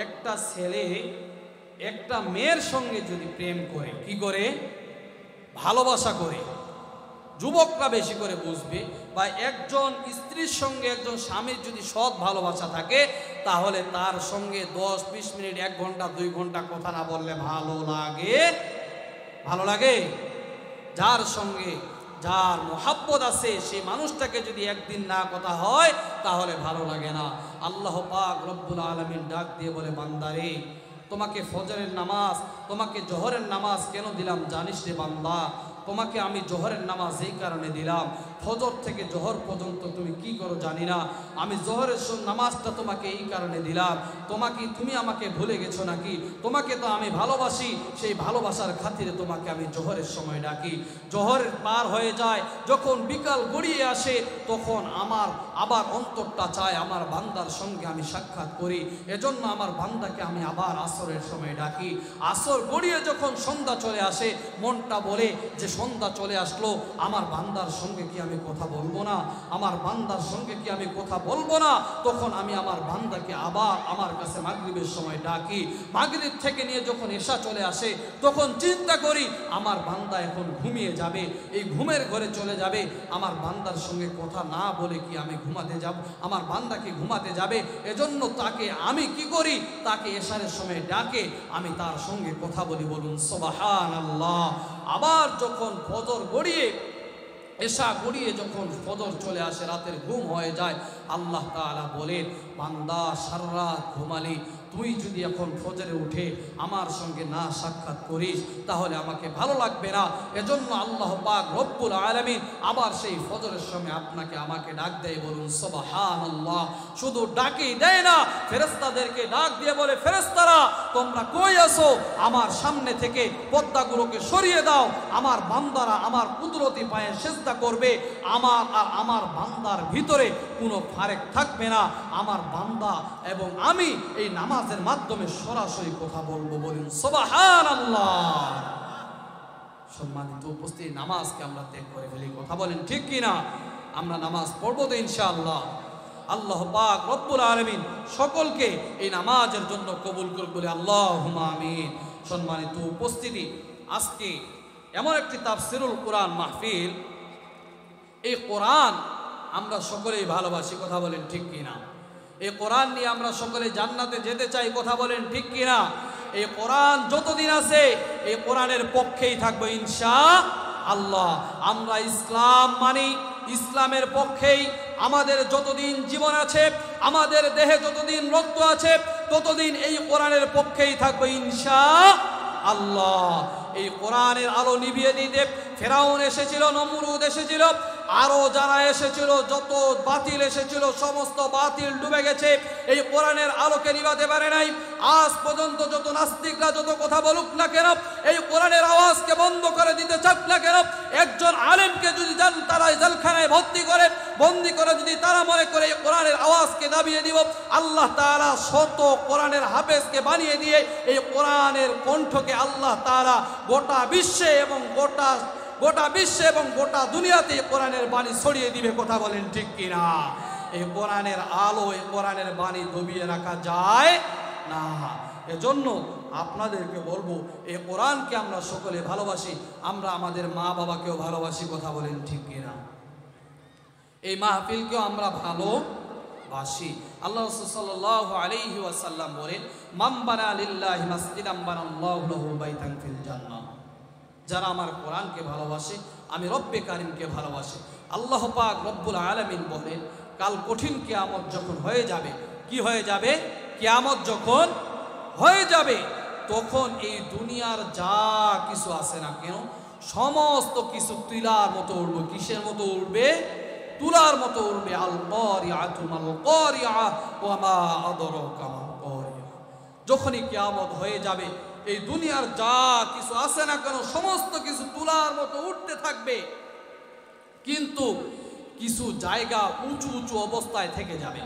একটা ছেলে একটা মেয়ের সঙ্গে যদি প্রেম করে, কি করে? ভালোবাসা করে। যুবকরা বেশি করে বুঝবে, বা একজন স্ত্রীর সঙ্গে একজন স্বামীর যদি সৎ ভালোবাসা থাকে, তাহলে তার সঙ্গে 10-20 মিনিট, 1 ঘন্টা 2 ঘন্টা কথা না বললে ভালো লাগে? ভালো লাগে? যার সঙ্গে যার মোহাব্বত আছে সেই মানুষটাকে যদি একদিন না কথা হয় তাহলে ভালো লাগে না। আল্লাহ পাক রব্বুল আলামিন ডাক দিয়ে বলে, বান্দারে তোমাকে ফজরের নামাজ, তোমাকে জোহরের নামাজ কেন দিলাম জানিস রে বান্দা? তোমাকে আমি জোহরের নামাজ এই কারণে দিলাম, ফজর থেকে জোহর পর্যন্ত তুমি কি করো জানি না, আমি জোহরের নামাজটা তোমাকে এই কারণে দিলাম, তুমি আমাকে ভুলে গেছো নাকি? তোমাকে তো আমি ভালোবাসি, সেই ভালোবাসার খাতিরে তোমাকে আমি জোহরের সময় ডাকি। জোহর পার হয়ে যায়, যখন বিকাল গড়িয়ে আসে, তখন আমার আবার অন্তরটা চায় আমার বান্দার সঙ্গে আমি সাক্ষাৎ করি, এজন্য আমার বান্দাকে আমি আবার আসরের সময় ডাকি। আসর গড়িয়ে যখন সন্ধ্যা চলে আসে, মনটা বলে যে সন্ধ্যা চলে আসলো, আমার বান্দার সঙ্গে কি আমি কথা বলবো না? আমার বান্দার সঙ্গে কি আমি কথা বলবো না? তখন আমি আমার বান্দাকে আবার আমার কাছে মাগরিবের সময় ডাকি। মাগরিব থেকে নিয়ে যখন এশা চলে আসে, তখন চিন্তা করি আমার বান্দা এখন ঘুমিয়ে যাবে, এই ঘুমের ঘরে চলে যাবে, আমার বান্দার সঙ্গে কথা না বলে কি আমি ঘুমাতে যাব? আমার বান্দাকে ঘুমাতে যাবে, এজন্য তাকে আমি কি করি? তাকে এশারের সময় ডাকে, আমি তার সঙ্গে কথা বলি, বলুন সুবহানাল্লাহ। আবার যখন ফজর গড়িয়ে, এশা গড়িয়ে যখন ফজর চলে আসে, রাতের ঘুম হয়ে যায়, আল্লাহ তাআলা বলেন, বান্দা সারা রাত ঘুমালি, তুই যদি এখন ফজরে উঠে আমার সঙ্গে না সাক্ষাৎ করিস তাহলে আমাকে ভালো লাগবে না। এজন্য আল্লাহ পাক রব্বুল আলামিন আবার সেই ফজরের সময় আপনাকে আমাকে ডাক দেয়, বলুন সুবহানাল্লাহ। শুধু ডাকেই দেয় না, ফেরেশতাদেরকে ডাক দিয়ে বলে, ফেরেশতারা তোমরা কই আছো? আমার সামনে থেকে পর্দাগুলোকে সরিয়ে দাও, আমার বান্দারা আমার কুদরতি পায়ে সিজদা করবে, আমার আর আমার বান্দার ভিতরে কোনো ফারেক থাকবে না, আমার বান্দা এবং আমি এই নামাজের মাধ্যমে সরাসরি কথা বলবো, বলুন সুবহানাল্লাহ। সম্মানিত উপস্থিতি, নামাজকে আমরা ত্যাগ করে ফেলি, কথা বলেন ঠিক কিনা? আমরা নামাজ পড়বো তো ইনশাআল্লাহ। আল্লাহ পাক রব্বুল আলামিন সকলকে এই নামাজের জন্য কবুল করুক, বলে আল্লাহুম্মা আমিন। সম্মানিত উপস্থিতি, আজকে এমন একটি তাফসীরুল কোরআন মাহফিল, এই কোরআন আমরা সকলেই ভালোবাসি, কথা বলেন ঠিক কিনা? এই কোরআন নিয়ে আমরা সকলে জান্নাতে যেতে চাই, কথা বলেন ঠিক কিনা? এই কোরআন যতদিন আছে এই কোরআনের পক্ষেই থাকবো ইনশাআল্লাহ। আমরা ইসলাম মানি, ইসলামের পক্ষেই আমাদের যতদিন জীবন আছে, আমাদের দেহে যতদিন রক্ত আছে, ততদিন এই কোরআনের পক্ষেই থাকবো ইনশাআল্লাহ। এই কোরআনের আলো নিভিয়ে দিতে ফেরাউন এসেছিল, নমরুদ এসেছিল, আরো যারা এসেছিল, যত বাতিল এসেছিল, সমস্ত বাতিল ডুবে গেছে, এই কোরআনের আলোকে নিভাতে পারে নাই। আজ পর্যন্ত যত নাস্তিকরা যত কথা বলুক না কেন, এই কোরআনের আওয়াজকে বন্ধ করে দিতে চাক না কেন, একজন আলেমকে যদি তারা জেলখানায় ভর্তি করে, বন্দি করে, যদি তারা মনে করে এই কোরআনের আওয়াজকে দাবিয়ে দিব, আল্লাহ তাআলা শত কোরআনের হাফেজকে বানিয়ে দিয়ে এই কোরআনের কণ্ঠকে আল্লাহ তাআলা গোটা বিশ্বে এবং গোটা দুনিয়াতে কোরআনের বাণী ছড়িয়ে দিবে, কথা বলেন ঠিক কিনা? এই কোরআনের আলো, এই কোরআনের বাণী দবিয়ে রাখা যায় না। এজন্য আপনাদেরকে বলবো, এই কোরআনকে আমরা সকলে ভালোবাসি, আমরা আমাদের মা বাবাকেও ভালোবাসি, কথা বলেন ঠিক কিনা? এই মাহফিলকেও আমরা ভালোবাসি। আল্লাহ রাসূল সাল্লাল্লাহু আলাইহি ওয়াসাল্লাম বলেন, মান বানা লিল্লাহি মাসজিদান বানাল্লাহু লাহু বাইতান ফিল জান্নাহ। যারা আমার কোরআনকে ভালোবাসে, আমি রব্বে কারিমকে ভালোবাসি। আল্লাহ পাক রব্বুল আলামিন বলেন, কাল কঠিন কিয়ামত যখন হয়ে যাবে, কি হয়ে যাবে? কিয়ামত যখন হয়ে যাবে, তখন এই দুনিয়ার যা কিছু আছে না কেন, সমস্ত কিছু তুলার মতো উড়বে। কিসের মতো উড়বে? তুলার মতো উড়বে। আল কারিআতু মাল কারিআ ওয়া মা আদরাকা মাল কারিআ। যখনই কিয়ামত হয়ে যাবে, এই দুনিয়ার যা কিছু আছে না কেন, সমস্ত কিছু তুলার মতো উঠতে থাকবে, কিন্তু কিছু জায়গা উঁচু উঁচু অবস্থায় থেকে যাবে।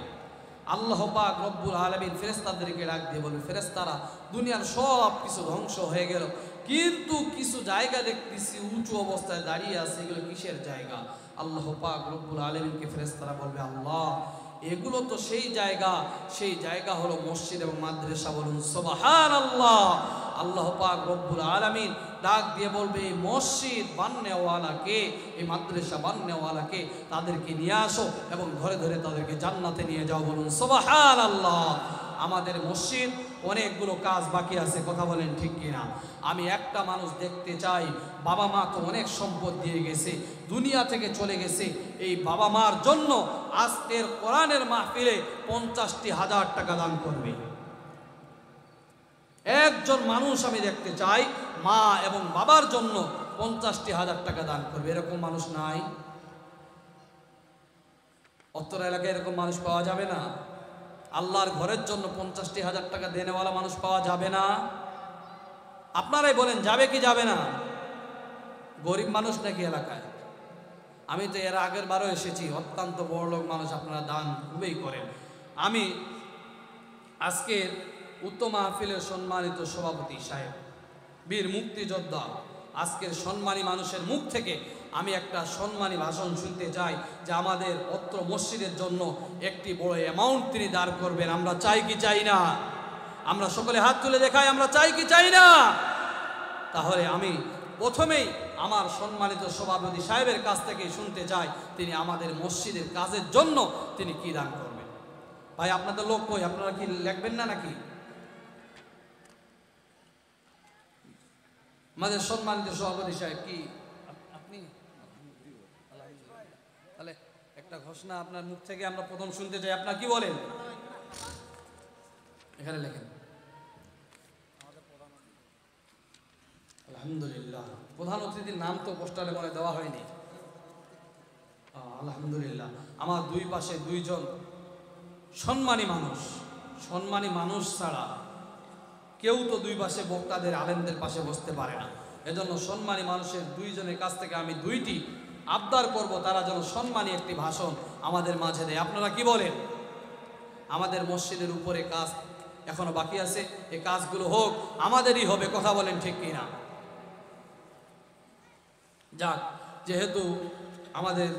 আল্লাহ পাক রব্বুল আলামিন ফেরেশতাদেরকে ডাক দিয়ে বলবে, ফেরেশতারা, দুনিয়ার সব কিছু ধ্বংস হয়ে গেল, কিন্তু কিছু জায়গা দেখতেছি উঁচু অবস্থায় দাঁড়িয়ে আছে, এগুলো কিসের জায়গা? আল্লাহ পাক রব্বুল আলামিনকে ফেরেশতারা বলবে, আল্লাহ, এগুলো তো সেই জায়গা হলো মসজিদ এবং মাদ্রাসা। বলুন সুবহানাল্লাহ। আল্লাহ পাক রব্বুল আলামিন ডাক দিয়ে বলবে, এই মসজিদ বান্নেওয়ালাকে, এই মাদ্রাসা বান্নেওয়ালাকে তাদেরকে নিয়ে আসো এবং ধরে ধরে তাদেরকে জান্নাতে নিয়ে যাও। বলুন সুবহানাল্লাহ। আমাদের মসজিদ অনেকগুলো কাজ বাকি আছে, কথা বলেন ঠিক কিনা? আমি একটা মানুষ দেখতে চাই, বাবা মা তো অনেক সম্পদ দিয়ে গেছে, দুনিয়া থেকে চলে গেছে, এই বাবা মার জন্য আজকের কোরআনের মাহফিলে 50,000 টাকা দান করবে। একজন মানুষ আমি দেখতে চাই, মা এবং বাবার জন্য 50,000 টাকা দান করবে। এরকম মানুষ নাই? অত্র এলাকায় এরকম মানুষ পাওয়া যাবে না? আল্লাহর ঘরের জন্য 50,000 টাকা দেনেওয়ালা মানুষ পাওয়া যাবে না? আপনারাই বলেন, যাবে কি যাবে না? গরিব মানুষ নাকি এলাকায়? আমি তো এর আগের বারও এসেছি, অত্যন্ত বড়লোক মানুষ, আপনারা দান খুবই করেন। আমি আজকের উত্তম মাহফিলের সম্মানিত সভাপতি সাহেব, বীর মুক্তিযোদ্ধা, আজকের সম্মানী মানুষের মুখ থেকে আমি একটা সম্মানী ভাষণ শুনতে চাই, যে আমাদের অত্র মসজিদের জন্য একটি বড় অ্যামাউন্ট তিনি দাঁড় করবেন। আমরা চাই কি চাই না? আমরা সকলে হাত তুলে দেখাই, আমরা চাই কি চাই না? তাহলে আমি প্রথমেই আমার সম্মানিত সভাপতি সাহেবের কাছ থেকে শুনতে চাই, তিনি আমাদের মসজিদের কাজের জন্য তিনি কি দান করবেন। ভাই, আপনাদের লোক কই? আপনারা কি লিখবেন না নাকি? আমাদের সম্মানিত সভাপতি সাহেব, কি আপনি? তাহলে একটা ঘোষণা আপনার মুখ থেকে আমরা প্রথম শুনতে চাই, আপনার কি বলেন? এখানে লেখেন। আলহামদুলিল্লাহ। প্রধান অতিথির নাম তো পোস্টারে মনে দেওয়া হয়নি। আলহামদুলিল্লাহ। আমার দুই পাশে দুইজন সম্মানী মানুষ ছাড়া কেউ তো দুই পাশে বক্তাদের, আলেমদের পাশে বসতে পারে না। এজন্য সম্মানী মানুষের দুইজনের কাছ থেকে আমি দুইটি আবদার করব, তারা যেন সম্মানী একটি ভাষণ আমাদের মাঝে দেয়। আপনারা কি বলেন? আমাদের মসজিদের উপরে কাজ এখনো বাকি আছে, এই কাজগুলো হোক, আমাদেরই হবে, কথা বলেন ঠিক কিনা? যাক, যেহেতু আমাদের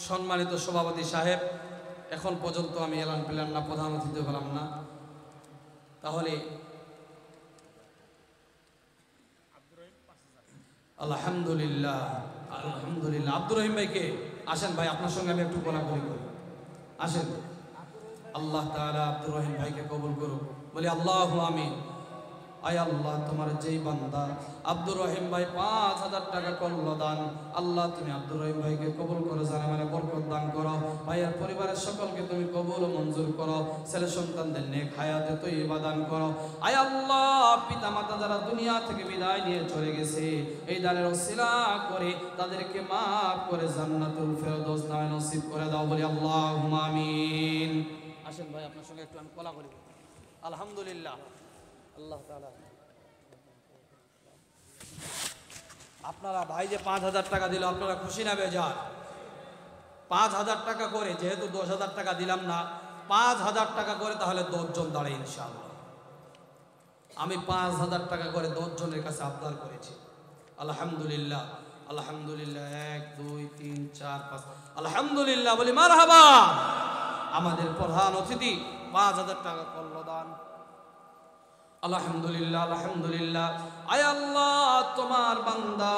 সম্মানিত সভাপতি সাহেব এখন পর্যন্ত আমি এলান পেলাম না, প্রধান অতিথি পেলাম না, তাহলে আলহামদুলিল্লাহ আব্দুর রহিম ভাইকে আসেন ভাই, আপনার সঙ্গে আমি একটু কোলাকুলি করি। আসেন আল্লাহ তাআলা আব্দুর রহিম ভাইকে কবুল করুক, বলি আল্লাহু আমিন। আয় আল্লাহ, তোমার যেই বান্দা আব্দুর রহিম ভাই 5000 টাকা করলো দান, আল্লাহ তুমি আব্দুর রহিম ভাইকে কবুল করো, জানে মানে বরকত দান করো, ভাইয়ের পরিবারের সকলকে তুমি কবুল ও মঞ্জুর করো, ছেলে সন্তানদের নেক হায়াতে তৈয়বা দান করো। আয় আল্লাহ, পিতা মাতা যারা দুনিয়া থেকে বিদায় নিয়ে চলে গেছে, এই দানের ওসিলা করে তাদেরকে মাফ করে জান্নাতুল ফেরদৌস নামে নসিব করে দাও, বলি আল্লাহুম্মা আমিন। আসেন ভাই, আপনার সঙ্গে একটু আমি কলা করি। আলহামদুলিল্লাহ, আল্লাহ তাআলা আপনারা ভাই যে 5000 টাকা দিল, আপনারা খুশি না বেজার? 5000 টাকা করে, যেহেতু 10000 টাকা দিলাম না, 5000 টাকা করে তাহলে 10 জন দাঁড়ায় ইনশাআল্লাহ। আমি 5000 টাকা করে 10 জনের কাছে আবদার করেছি। আলহামদুলিল্লাহ, আলহামদুলিল্লাহ, 1 2 3 4 5 আলহামদুলিল্লাহ, বলি মারহাবা। আমাদের প্রধান অতিথি 5000 টাকা করলো দান। আলহামদুলিল্লাহ, আলহামদুলিল্লাহ। আয় আল্লাহ, তোমার বান্দা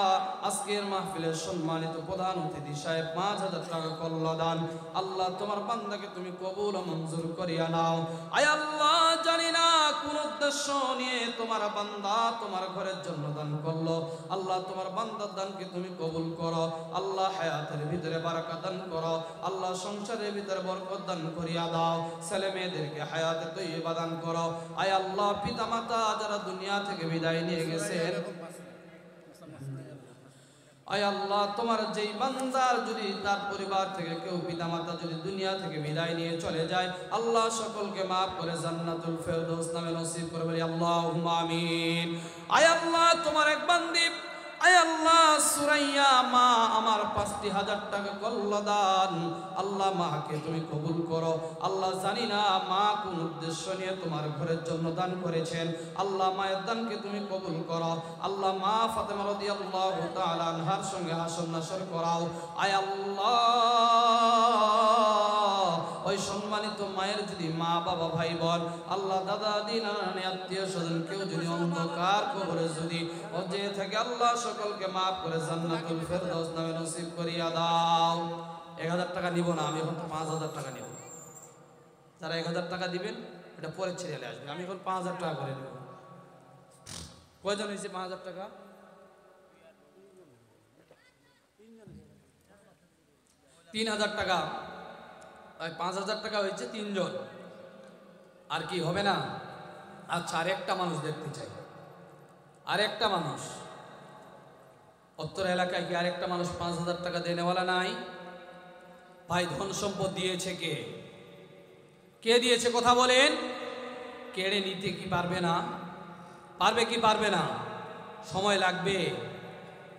আজকের মাহফিলের সম্মানিত প্রধান অতিথি সাহেব 5000 টাকা করলো দান। আল্লাহ, তোমার বান্দাকে তুমি কবুল ও মঞ্জুর করিয়া নাও। আয় আল্লাহ, জানি না কোন উদ্দেশ্য নিয়ে তোমার বান্দা তোমার ঘরের জন্য দান করলো, আল্লাহ তোমার বান্দার দানকে তুমি কবুল করো। আল্লাহ, হায়াতের ভিতরে বারাকাত দান করো। আল্লাহ, সংসারের ভিতরে বরকত দান করিয়া দাও। ছেলে মেয়েদেরকে হায়াতে তৈয়বা দান করো। আয় আল্লাহ, পিতা মাতা যারা দুনিয়া থেকে বিদায় নিয়ে গেছেন, আয় আল্লাহ, তোমার যেই বান্দার যদি তার পরিবার থেকে কেউ পিতা মাতা যদি দুনিয়া থেকে বিদায় নিয়ে চলে যায়, আল্লাহ সকলকে মাফ করে জান্নাতুল ফেরদৌস নামে নসিব করে, বলি আল্লাহুম্মা আমিন। আয় আল্লাহ, তোমার এক বান্দি, আয় আল্লাহ, সুরাইয়া মা আমার 5000 টাকা করলো দান। আল্লাহ, মাকে তুমি কবুল করো। আল্লাহ, জানি না মা কোন উদ্দেশ্য নিয়ে তোমার ঘরের জন্য দান করেছেন, আল্লাহ মায়ের দানকে তুমি কবুল করো। আল্লাহ, মা ফাতেমা রাদিয়াল্লাহু তাআলা আনহার সঙ্গে হাসর নাসর করাও। আয় আল্লাহ, ওই সম্মানিত মায়ের যদি মা বাবা ভাই বোন, আল্লাহ দাদা দাদি নানানি আত্মীয় স্বজন কেউ যদি অন্ধকার কবরে যদি ও যে থেকে, আল্লাহ সকলকে মাফ করে জান্নাতুল ফেরদৌস নামে নসিব করিয়া দাও। 1000 টাকা নিব না, আমি এখন 5000 টাকা নিব। যারা 1000 টাকা দিবেন এটা পরে ছেড়ে আসবে। আমি এখন 5000 টাকা করে নেব। কয়জন হয়েছে 5000 টাকা? 3000 টাকা। 5000 টাকা হয়েছে 3 জন। আর কি হবে না? আচ্ছা, আরেকটা মানুষ দেখতে চাই। আরেকটা মানুষ উত্তর এলাকায় কি আরেকটা মানুষ 5000 টাকা দেনেওয়ালা নাই? ভাই, ধন সম্পদ দিয়েছে কে? কে দিয়েছে কথা বলেন? কেড়ে নিতে কি পারবে না? পারবে কি পারবে না? সময় লাগবে,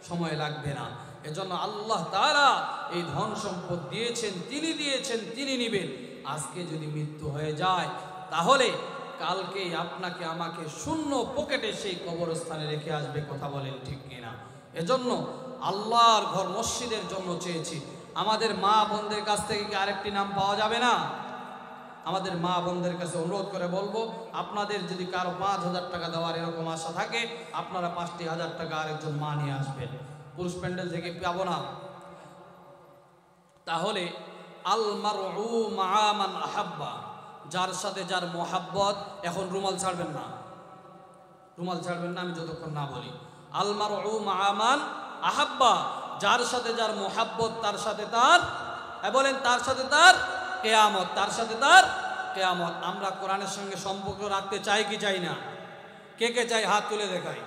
সময় লাগবে না। এজন্য আল্লাহ তাআলা এই ধন সম্পদ দিয়েছেন, তিনি দিয়েছেন, তিনি নিবেন। আজকে যদি মৃত্যু হয়ে যায়, তাহলে কালকে আপনাকে আমাকে শূন্য পকেটে সেই কবরস্থানে রেখে আসবে। কথা বলেন ঠিক কিনা? এজন্য আল্লাহর ঘর মসজিদের জন্য চেয়েছি। আমাদের মা বোনদের কাছ থেকে কি আরেকটি নাম পাওয়া যাবে না? আমাদের মা বোনদের কাছে অনুরোধ করে বলবো, আপনাদের যদি কারো 5000 টাকা দেওয়ার এরকম আশা থাকে, আপনারা 5000 টাকা আরেকজন মা নিয়ে আসবেন। পুরুষ প্যান্ডেল থেকে পাবো না। তাহলে আল মারউ মা মান আহাব্বা, যার সাথে যার মোহাব্বত। এখন রুমাল ছাড়বেন না, রুমাল ছাড়বেন না আমি যতক্ষণ না বলি। আল মারউ মা মান আহাব্বা, যার সাথে যার মোহাব্বত, তার সাথে তার, বলেন তার সাথে তার কিয়ামত, তার সাথে তার কিয়ামত। আমরা কোরআনের সঙ্গে সম্পর্ক রাখতে চাই কি চাই না? কে কে চাই? হাত তুলে দেখাই।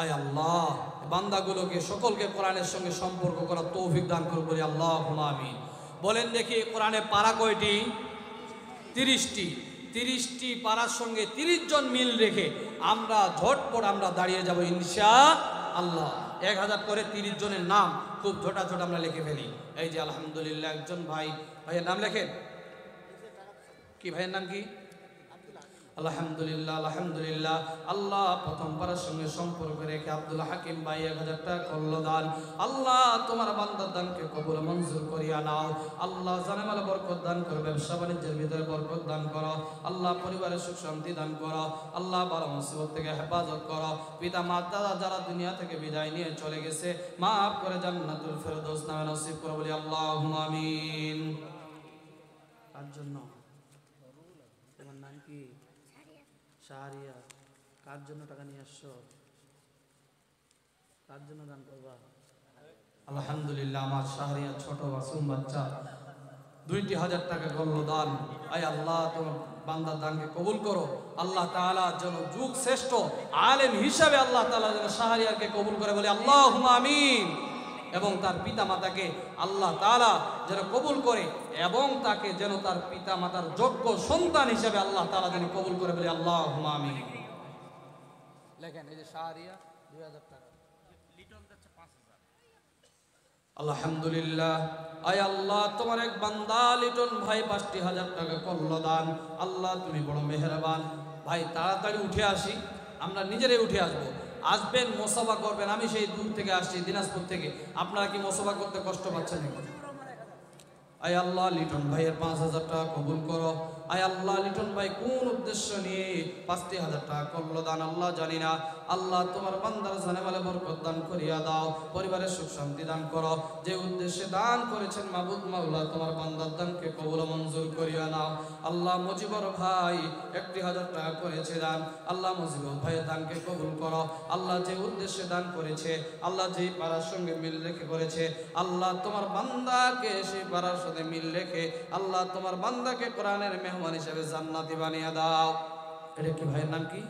আয় আল্লাহ, বান্দাগুলোকে সকলকে কোরআনের সঙ্গে সম্পর্ক করার তৌফিক দান করুন, বলি আল্লাহুম্মা আমিন। বলেন দেখি, কোরআনে পারা কয়টি? 30টি। 30টি পারার সঙ্গে 30 জন মিল রেখে আমরা ঝটপট আমরা দাঁড়িয়ে যাব ইনশাআল্লাহ। 1000 করে 30 জনের নাম খুব ঝটাঝট আমরা লিখে ফেলি। এই যে আলহামদুলিল্লাহ, একজন ভাই, ভাইয়ের নাম লেখেন কি? ভাইয়ের নাম কি? আলহামদুলিল্লাহ, আলহামদুলিল্লাহ। আল্লাহ প্রথম পারার সঙ্গে সম্পর্ক রেখে আব্দুল হাকিম ভাই 1000 টাকা করলো দান। আল্লাহ তোমার বান্দার দানকে কবুল মঞ্জুর করিয়া নাও। আল্লাহ জানেমাল বরকত দান করো, ব্যবসা বাণিজ্যের ভিতরে বরকত দান করো। আল্লাহ পরিবারের সুখ শান্তি দান করো। আল্লাহ বালা মুসিবত থেকে হেফাজত করো। পিতা মাতা যারা দুনিয়া থেকে বিদায় নিয়ে চলে গেছে, মাফ করে জান্নাতুল ফেরদৌস নামে নসিব করো, বলি আল্লাহুম্মা আমিন। কার জন্য? তোমার নাম কি? শাহরিয়া। কার জন্য টাকা নিয়ে আসছো? কার জন্য দান করবা? আলহামদুলিল্লাহ, আমার শাহরিয়া ছোট মাসুম বাচ্চা 2,000 টাকা করলো দান। আয় আল্লাহ, তোমার বান্দার দানকে কবুল করো। আল্লাহ তাআলা যেন যুগ শ্রেষ্ঠ আলেম হিসাবে আল্লাহ তাআলা যেন শাহরিয়ারকে কবুল করে, বলে আল্লাহুম্মা আমিন। এবং তার পিতা মাতাকে আল্লাহ তাআলা যেন কবুল করে এবং তাকে যেন তার পিতা মাতার যোগ্য সন্তান হিসেবে আল্লাহ তাআলা যেন কবুল করে, বলে আল্লাহুম্মা আমিন। লেখেন, এই যে শাহরিয়া 2,000 টাকা, লিটন যাচ্ছে 5,000। আলহামদুলিল্লাহ। আয় আল্লাহ, তোমার এক বান্দা লিটন ভাই 5,000 টাকা করলো দান। আল্লাহ তুমি বড় মেহেরবান। ভাই তাড়াতাড়ি উঠে আসি, আমরা নিজেরাই উঠে আসবো। আসবেন, মোসাফা করবেন। আমি সেই দূর থেকে আসছি, দিনাজপুর থেকে। আপনারা কি মোসাফা করতে কষ্ট পাচ্ছেন নাকি? আয় আল্লাহ, লিটন ভাইয়ের 5,000 টাকা কবুল করো। আয় আল্লাহ, লিটন ভাই কোন উদ্দেশ্য নিয়ে 5,000 টাকা করলো দান আল্লাহ জানি না। আল্লাহ তোমার বান্দার জানে মালে বরকত দান করিয়া দাও, পরিবারের সুখ শান্তি দান করো। যে উদ্দেশ্যে দান করেছেন মাবুদ মাওলা, তোমার বান্দার দানকে কবুল মঞ্জুর করিয়া নাও। আল্লাহ মুজিবর ভাই 1,000 টাকা করেছে দান, আল্লাহ মুজিবর ভাইয়ের দানকে কবুল করো। আল্লাহ যে উদ্দেশ্যে দান করেছে, আল্লাহ যেই পাড়ার সঙ্গে মিল রেখে করেছে, আল্লাহ তোমার বান্দাকে সেই পাড়ার সাথে মিল রেখে আল্লাহ তোমার বান্দাকে কোরআনের মেহমান হিসেবে জান্নাতি বানিয়ে দাও। এটা কি ভাইয়ের নাম কি?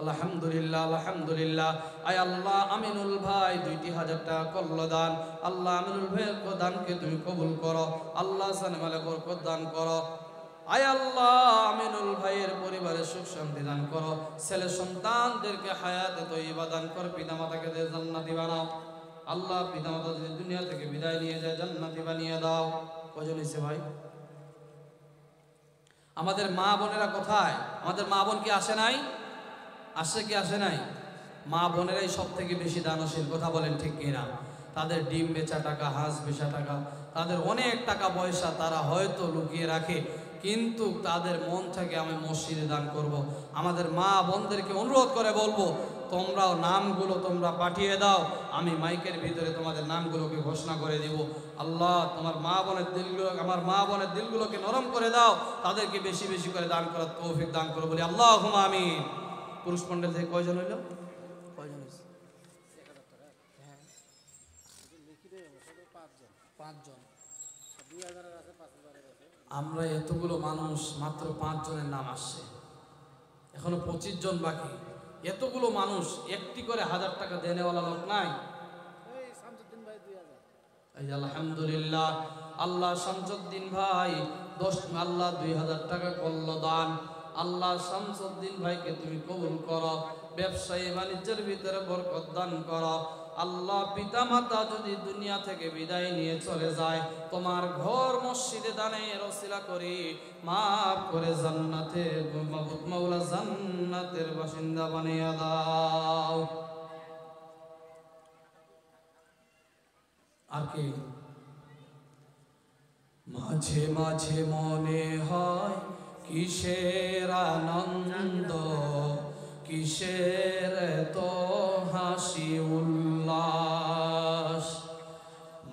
আলহামদুলিল্লাহ, আলহামদুলিল্লাহ। আয় আল্লাহ, আমিনুল ভাই 2,000 টাকা করলো দান। আল্লাহ আমিনুল ভাইয়ের দানকে তুমি কবুল করো। আল্লাহ জানেমালে বরকত দান করো। আয় আল্লাহ, আমিনুল ভাইয়ের পরিবারে সুখ শান্তি দান করো। ছেলে সন্তানদেরকে হায়াতে তয়্যিবা দান করো। পিতা মাতাকে জান্নাতি বানাও। আল্লাহ পিতা মাতা যদি দুনিয়া থেকে বিদায় নিয়ে যায়, জান্নাতি বানিয়ে দাও। কয়জন হয়েছে ভাই? আমাদের মা বোনেরা কোথায়? আমাদের মা বোন কি আসে নাই? আসে কি আসে নাই? মা বোনেরাই সব থেকে বেশি দানশীল, কথা বলেন ঠিক কিনা? তাদের ডিম বেচা টাকা, হাঁস বেচা টাকা, তাদের অনেক টাকা পয়সা তারা হয়তো লুকিয়ে রাখে, কিন্তু তাদের মন থেকে আমি মসজিদে দান করব। আমাদের মা বোনদেরকে অনুরোধ করে বলবো, তোমরাও নামগুলো তোমরা পাঠিয়ে দাও, আমি মাইকের ভিতরে তোমাদের নামগুলোকে ঘোষণা করে দিব। আল্লাহ তোমার মা বোনের দিলগুলো, আমার মা বোনের দিলগুলোকে নরম করে দাও, তাদেরকে বেশি বেশি করে দান করার তৌফিক দান করো, বলি আল্লাহুম্মা আমিন। পুরুষ মণ্ডল থেকে কয়জন হইল? কয়জন হয়েছে? 5জন। আমরা এতগুলো মানুষ, মাত্র 5 জনের নাম আসছে, এখনো 25 জন বাকি। এতগুলো মানুষ, একটি করে 1000 টাকা দেনেওয়ালা লোক নাই? আলহামদুলিল্লাহ। আল্লাহ শামসুদ্দিন ভাই আল্লাহ 2,000 টাকা করলো দান। আল্লাহ শামসুদ্দিন ভাইকে তুমি কবুল করো, ব্যবসায়ী বাণিজ্যের ভিতরে বরকত দান করো। আল্লাহ পিতা মাতা যদি দুনিয়া থেকে বিদায় নিয়ে চলে যায়, তোমার ঘর মসজিদে দানের ওসিলা করি মাফ করে জান্নাতে মাবুদ মাওলা জান্নাতের বাসিন্দা বানিয়ে দাও। আর কি? মাঝে মাঝে মনে হয় কিসের আনন্দ, কিসের তো হাসি উল্লাস।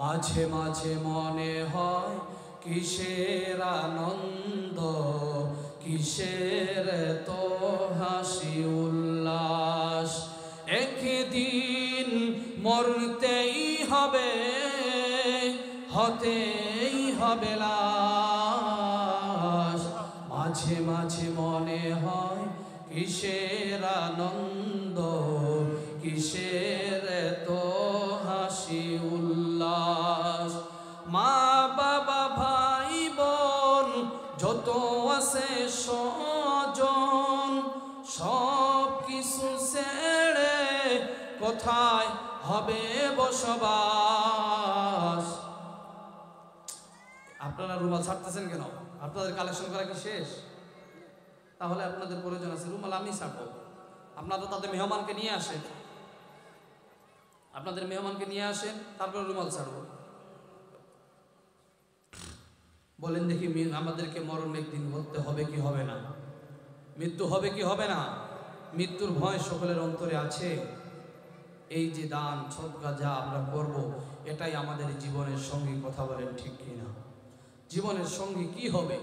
মাঝে মাঝে মনে হয় কিসের আনন্দ, কিসের তো হাসি উল্লাস। একদিন মরতেই হবে, হতেই হবে লাশ। মাঝে মাঝে মনে হয় কিসের আনন্দ, কিসের তো হাসি উল্লাস। মা বাবা ভাই বোন যত আছে স্বজন, সব কিছু ছেড়ে কোথায় হবে বসবাস। আপনারা রুমাল ছাড়তেছেন কেন? আপনাদের কালেকশন করা কি শেষ? তাহলে আপনাদের প্রয়োজন আছে রুমাল আমি ছাড়বো। আপনারা তাদের মেহমানকে নিয়ে আসেন, আপনাদের মেহমানকে নিয়ে আসেন, তারপরে রুমাল ছাড়বো। বলেন দেখি, আমাদেরকে মরণ একদিন হতে হবে কি হবে না? মৃত্যু হবে কি হবে না? মৃত্যুর ভয় সকলের অন্তরে আছে। এই যে দান সদকা যা আমরা করব, এটাই আমাদের জীবনের সঙ্গে, কথা বলেন ঠিক কিনা? জীবনের সঙ্গী কি হবে?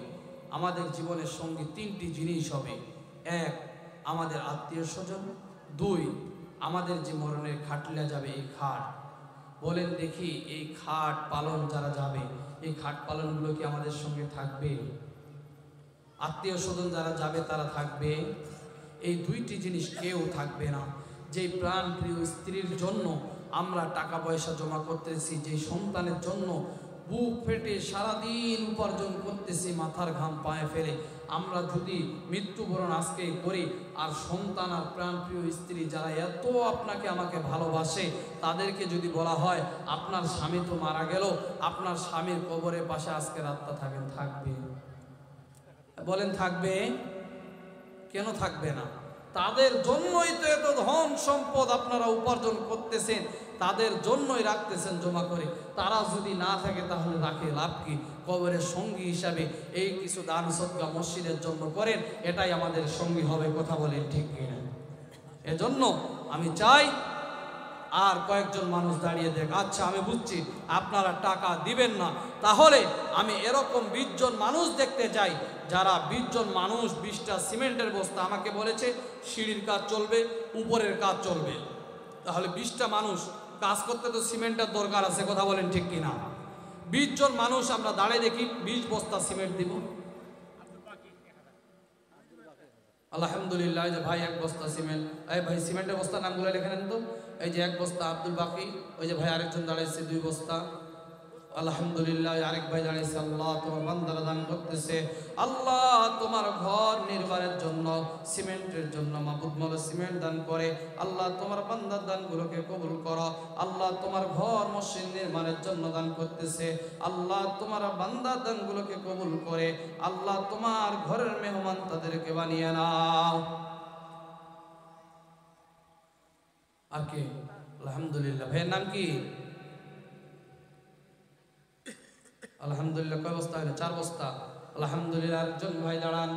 আমাদের জীবনের সঙ্গী তিনটি জিনিস হবে। এক, আমাদের আত্মীয় স্বজন। দুই, আমাদের যে মরণের খাটলা যাবে এই খাট। বলেন দেখি, এই খাট পালন যারা যাবে, এই খাট পালনগুলো কি আমাদের সঙ্গে থাকবে? আত্মীয় স্বজন যারা যাবে তারা থাকবে? এই দুইটি জিনিস কেউ থাকবে না। যেই প্রাণ প্রিয় স্ত্রীর জন্য আমরা টাকা পয়সা জমা করতেছি, যেই সন্তানের জন্য বুক ফেটে সারাদিন উপার্জন করতেছি, মাথার ঘাম পায়ে ফেলে, আমরা যদি মৃত্যুবরণ আজকে করি, আর সন্তান আর প্রাণপ্রিয় স্ত্রী যারা এত আপনাকে আমাকে ভালোবাসে, তাদেরকে যদি বলা হয় আপনার স্বামী তো মারা গেল, আপনার স্বামীর কবরের পাশে আজকে রাতটা থাকেন, থাকবে? বলেন থাকবে? কেন থাকবে না? তাদের জন্যই তো এত ধন সম্পদ আপনারা উপার্জন করতেছেন, তাদের জন্যই রাখতেছেন জমা করে। তারা যদি না থাকে তাহলে রাখে লাভ কি? কবরের সঙ্গী হিসাবে এই কিছু দান সদকা মসজিদের জন্য করেন, এটাই আমাদের সঙ্গী হবে। কথা বলেন ঠিক কিনা? এজন্য আমি চাই আর কয়েকজন মানুষ দাঁড়িয়ে দেখ। আচ্ছা আমি বুঝছি আপনারা টাকা দিবেন না, তাহলে আমি এরকম 20 জন মানুষ দেখতে চাই, যারা 20 জন মানুষ 20টা সিমেন্টের বস্তা আমাকে বলেছে সিঁড়ির কাজ চলবে, উপরের কাজ চলবে, তাহলে 20টা মানুষ কাজ করতে তো সিমেন্টের দরকার আছে। কথা বলেন ঠিক কিনা? 20 জন মানুষ আমরা দাঁড়িয়ে দেখি 20 বস্তা সিমেন্ট দিব। আলহামদুলিল্লাহ, যে ভাই 1 বস্তা সিমেন্ট, এই ভাই সিমেন্টের বস্তার নামগুলো লিখে নেন তো। এই যে 1 বস্তা আব্দুল বাকি, ওই যে ভাই আরেকজন দাঁড়াইছে 2 বস্তা। আলহামদুলিল্লাহ, আরেক ভাই দাঁড়াইছে। আল্লাহ তোমার বান্দারা দান করতেছে, আল্লাহ তোমার ঘর নির্মাণের জন্য, সিমেন্টের জন্য মাবুদ মৌলা সিমেন্ট দান করে। আল্লাহ তোমার বান্দার দানগুলোকে কবুল করো। আল্লাহ তোমার ঘর মসজিদ নির্মাণের জন্য দান করতেছে, আল্লাহ তোমার বান্দার দানগুলোকে কবুল করে। আল্লাহ তোমার ঘরের মেহমান তাদেরকে বানিয়ে নাও। আর কে? আলহামদুলিল্লাহ, ভাইয়ের নাম কি? আলহামদুলিল্লাহ, কয় বস্তা হলো? 4 বস্তা। আলহামদুলিল্লাহ, একজন ভাই দাঁড়ান।